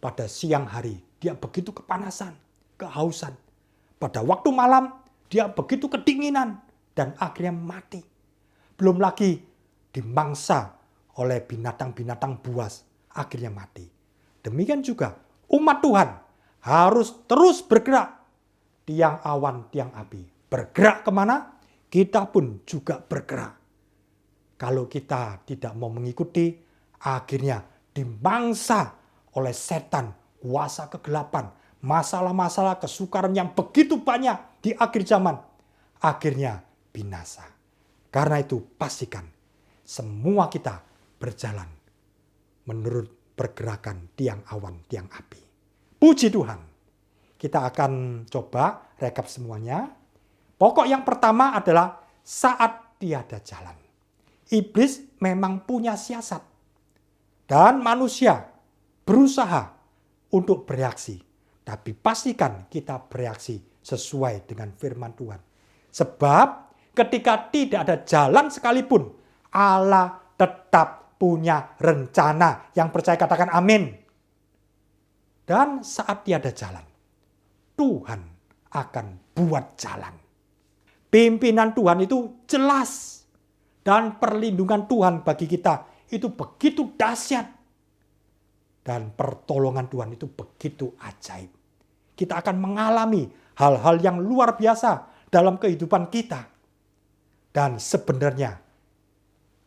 Pada siang hari dia begitu kepanasan, kehausan. Pada waktu malam dia begitu kedinginan dan akhirnya mati. Belum lagi dimangsa oleh binatang-binatang buas, akhirnya mati. Demikian juga umat Tuhan harus terus bergerak. Tiang awan, tiang api. Bergerak kemana? Kita pun juga bergerak. Kalau kita tidak mau mengikuti, akhirnya dimangsa oleh setan, kuasa kegelapan, masalah-masalah kesukaran yang begitu banyak di akhir zaman. Akhirnya binasa. Karena itu pastikan semua kita berjalan menurut pergerakan tiang awan, tiang api. Puji Tuhan. Kita akan coba rekap semuanya. Pokok yang pertama adalah saat tiada jalan. Iblis memang punya siasat. Dan manusia berusaha untuk bereaksi. Tapi pastikan kita bereaksi sesuai dengan firman Tuhan. Sebab ketika tidak ada jalan sekalipun, Allah tetap punya rencana. Yang percaya katakan amin. Dan saat tiada jalan, Tuhan akan buat jalan. Pimpinan Tuhan itu jelas. Dan perlindungan Tuhan bagi kita itu begitu dahsyat. Dan pertolongan Tuhan itu begitu ajaib. Kita akan mengalami hal-hal yang luar biasa dalam kehidupan kita. Dan sebenarnya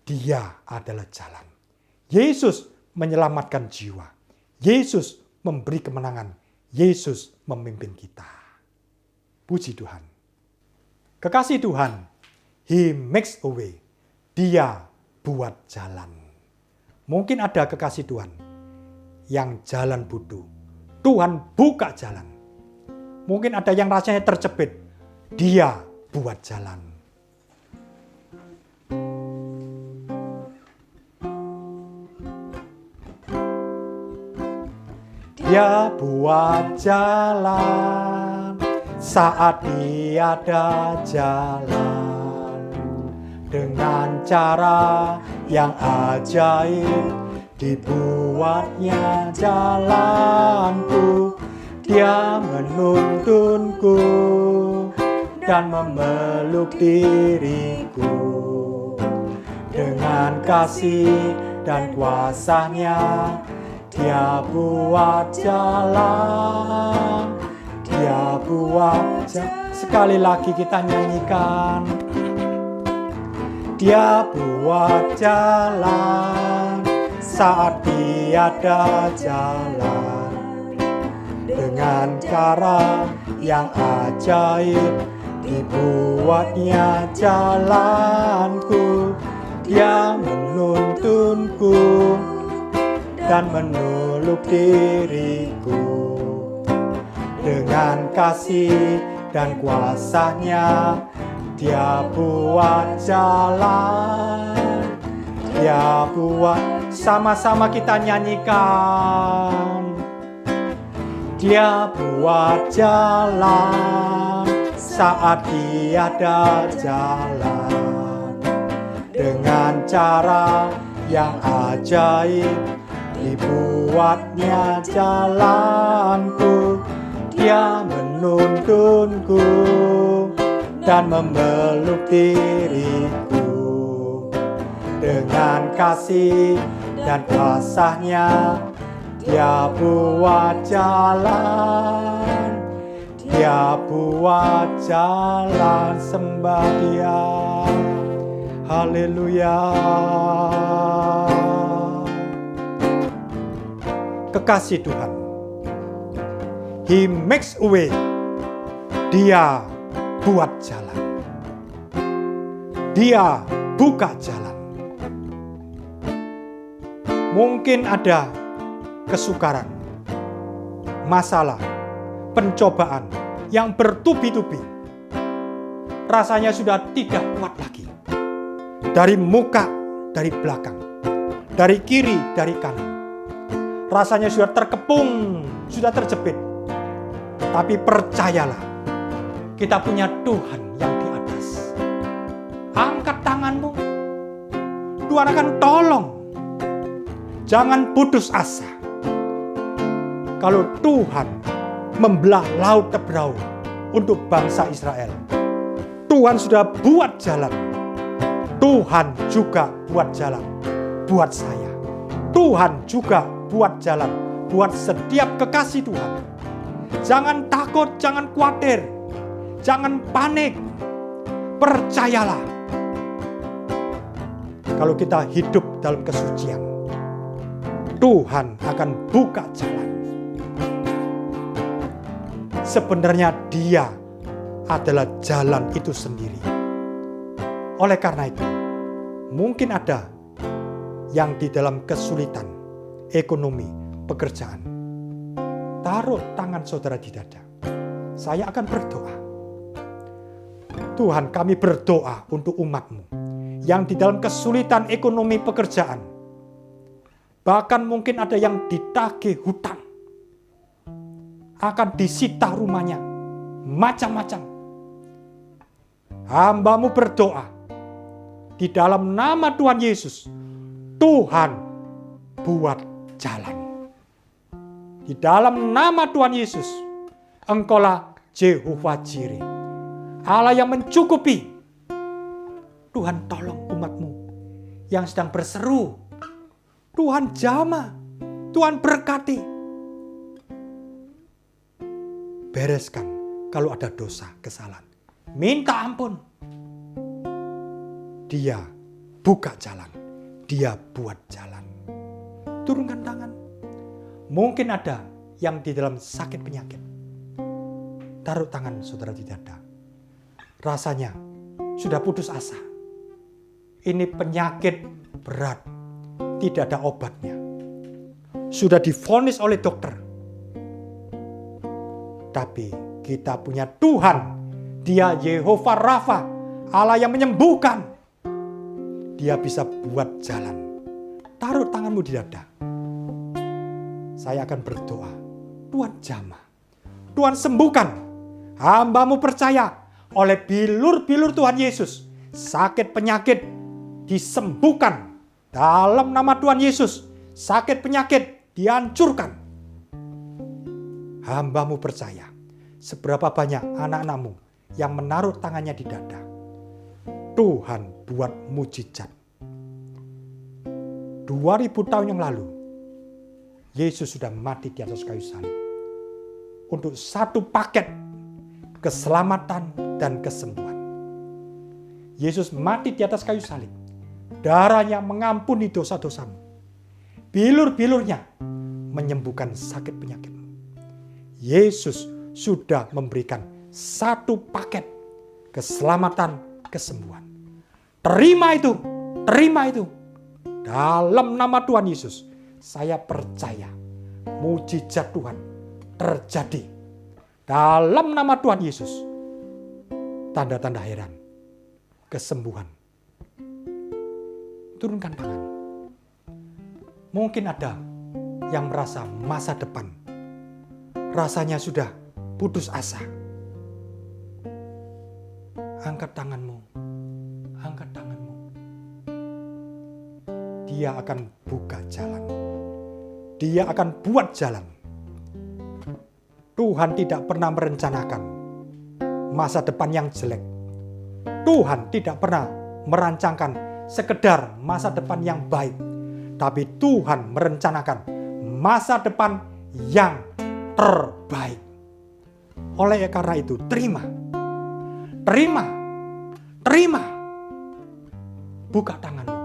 Dia adalah jalan. Yesus menyelamatkan jiwa. Yesus memberi kemenangan. Yesus memimpin kita. Puji Tuhan. Kekasih Tuhan, He makes a way. Dia buat jalan. Mungkin ada kekasih Tuhan yang jalan buntu. Tuhan buka jalan. Mungkin ada yang rasanya terjepit. Dia buat jalan. Dia buat jalan saat tiada jalan. Dengan cara yang ajaib dibuatnya jalanku. Dia menuntunku dan memeluk diriku. Dengan kasih dan kuasa-Nya Dia buat jalan. Dia buat jalan. Sekali lagi kita nyanyikan. Dia buat jalan saat tiada jalan. Dengan cara yang ajaib dibuatnya jalanku. Dia menuntunku dan memeluk diriku. Dengan kasih dan kuasa-Nya Dia buat jalan. Dia buat. Sama-sama kita nyanyikan. Dia buat jalan saat tiada jalan. Dengan cara yang ajaib dibuatnya jalanku. Dia menuntunku dan memeluk diriku. Dengan kasih dan kuasa-Nya Dia buat jalan. Dia buat jalan, sembah Dia. Haleluya. Kekasih Tuhan, He makes a way. Dia buat jalan. Dia buka jalan. Mungkin ada kesukaran, masalah, pencobaan yang bertubi-tubi. Rasanya sudah tidak kuat lagi. Dari muka, dari belakang, dari kiri, dari kanan. Rasanya sudah terkepung, sudah terjepit. Tapi percayalah, kita punya Tuhan yang di atas. Angkat tanganmu. Tuhan akan tolong. Jangan putus asa. kalau Tuhan membelah laut Tebrau untuk bangsa Israel. Tuhan sudah buat jalan. Tuhan juga buat jalan buat saya. Tuhan juga buat jalan buat setiap kekasih Tuhan. Jangan takut, jangan khawatir, jangan panik. Percayalah. Kalau kita hidup dalam kesucian, Tuhan akan buka jalan. Sebenarnya Dia adalah jalan itu sendiri. Oleh karena itu, mungkin ada yang di dalam kesulitan ekonomi, pekerjaan. Taruh tangan saudara di dada. Saya akan berdoa. Tuhan, kami berdoa untuk umat-Mu yang di dalam kesulitan ekonomi pekerjaan. Bahkan mungkin ada yang ditagih hutang. Akan disita rumahnya. Macam-macam. Hamba-Mu berdoa. Di dalam nama Tuhan Yesus. Tuhan buat jalan. Di dalam nama Tuhan Yesus. Engkaulah Jehovah Jireh. Allah yang mencukupi. Tuhan tolong umat-Mu yang sedang berseru. Tuhan jamah. Tuhan berkati. Bereskan kalau ada dosa, kesalahan. Minta ampun. Dia buka jalan. Dia buat jalan. Turunkan tangan. Mungkin ada yang di dalam sakit penyakit. Taruh tangan saudara di dada. Rasanya sudah putus asa. Ini penyakit berat. Tidak ada obatnya. Sudah divonis oleh dokter. Tapi kita punya Tuhan. Dia Yehovah Rafa. Allah yang menyembuhkan. Dia bisa buat jalan. Taruh tanganmu di dada. Saya akan berdoa. Tuhan jamah. Tuhan sembuhkan. Hamba-Mu percaya. Oleh bilur-bilur Tuhan Yesus. Sakit penyakit disembuhkan. Dalam nama Tuhan Yesus. Sakit penyakit dihancurkan. Hamba-Mu percaya. Seberapa banyak anak-anak-Mu yang menaruh tangannya di dada. Tuhan buat mujizat. 2000 tahun yang lalu, Yesus sudah mati di atas kayu salib. Untuk satu paket keselamatan dan kesembuhan. Yesus mati di atas kayu salib. Darahnya mengampuni dosa-dosamu. Bilur-bilurnya menyembuhkan sakit penyakitmu. Yesus sudah memberikan satu paket keselamatan, kesembuhan. Terima itu, terima itu. Dalam nama Tuhan Yesus, saya percaya mujizat Tuhan terjadi. Dalam nama Tuhan Yesus, tanda-tanda heran, kesembuhan. Turunkan tangan. Mungkin ada yang merasa masa depan rasanya sudah putus asa. Angkat tanganmu. Angkat tanganmu. Dia akan buka jalan. Dia akan buat jalan. Tuhan tidak pernah merencanakan masa depan yang jelek. Tuhan tidak pernah merancangkan sekedar masa depan yang baik. Tapi Tuhan merencanakan masa depan yang terbaik. Oleh karena itu, terima. Terima. Terima. Buka tanganmu.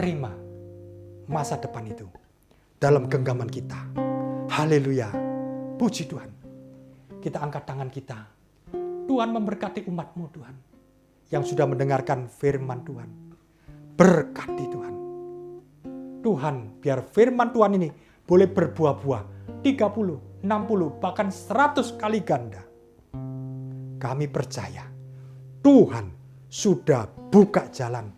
Terima masa depan itu dalam genggaman kita. Haleluya. Puji Tuhan. Kita angkat tangan kita. Tuhan memberkati umat-Mu Tuhan. Yang sudah mendengarkan firman Tuhan. Berkati Tuhan. Tuhan, biar firman Tuhan ini boleh berbuah-buah 30, 60, bahkan 100 kali ganda. Kami percaya Tuhan sudah buka jalan.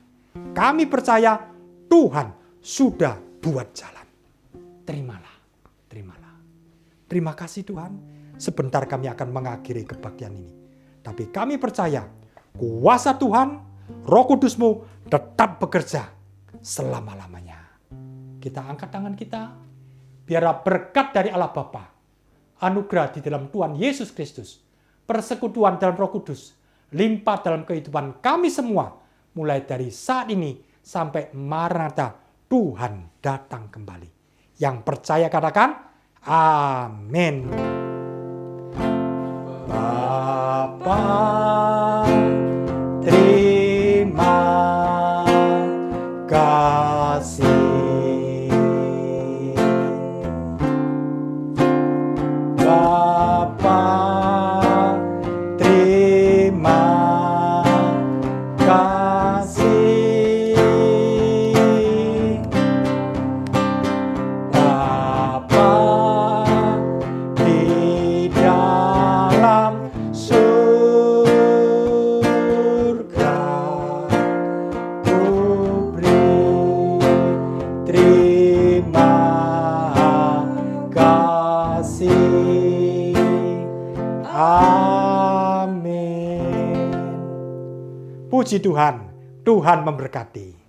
Kami percaya Tuhan sudah buat jalan. Terimalah, terimalah. Terima kasih Tuhan. Sebentar kami akan mengakhiri kebaktian ini. Tapi kami percaya kuasa Tuhan, Roh Kudus-Mu tetap bekerja selama-lamanya. Kita angkat tangan kita. biarlah berkat dari Allah Bapa, anugerah di dalam Tuhan Yesus Kristus, persekutuan dalam Roh Kudus, limpah dalam kehidupan kami semua, mulai dari saat ini sampai Maranatha, Tuhan datang kembali. Yang percaya katakan, amin. Bapa, terima kasih. Bapa, terima kasih. Bapa di dalam surga, ku beri terima kasih. Amin. Puji Tuhan, Tuhan memberkati.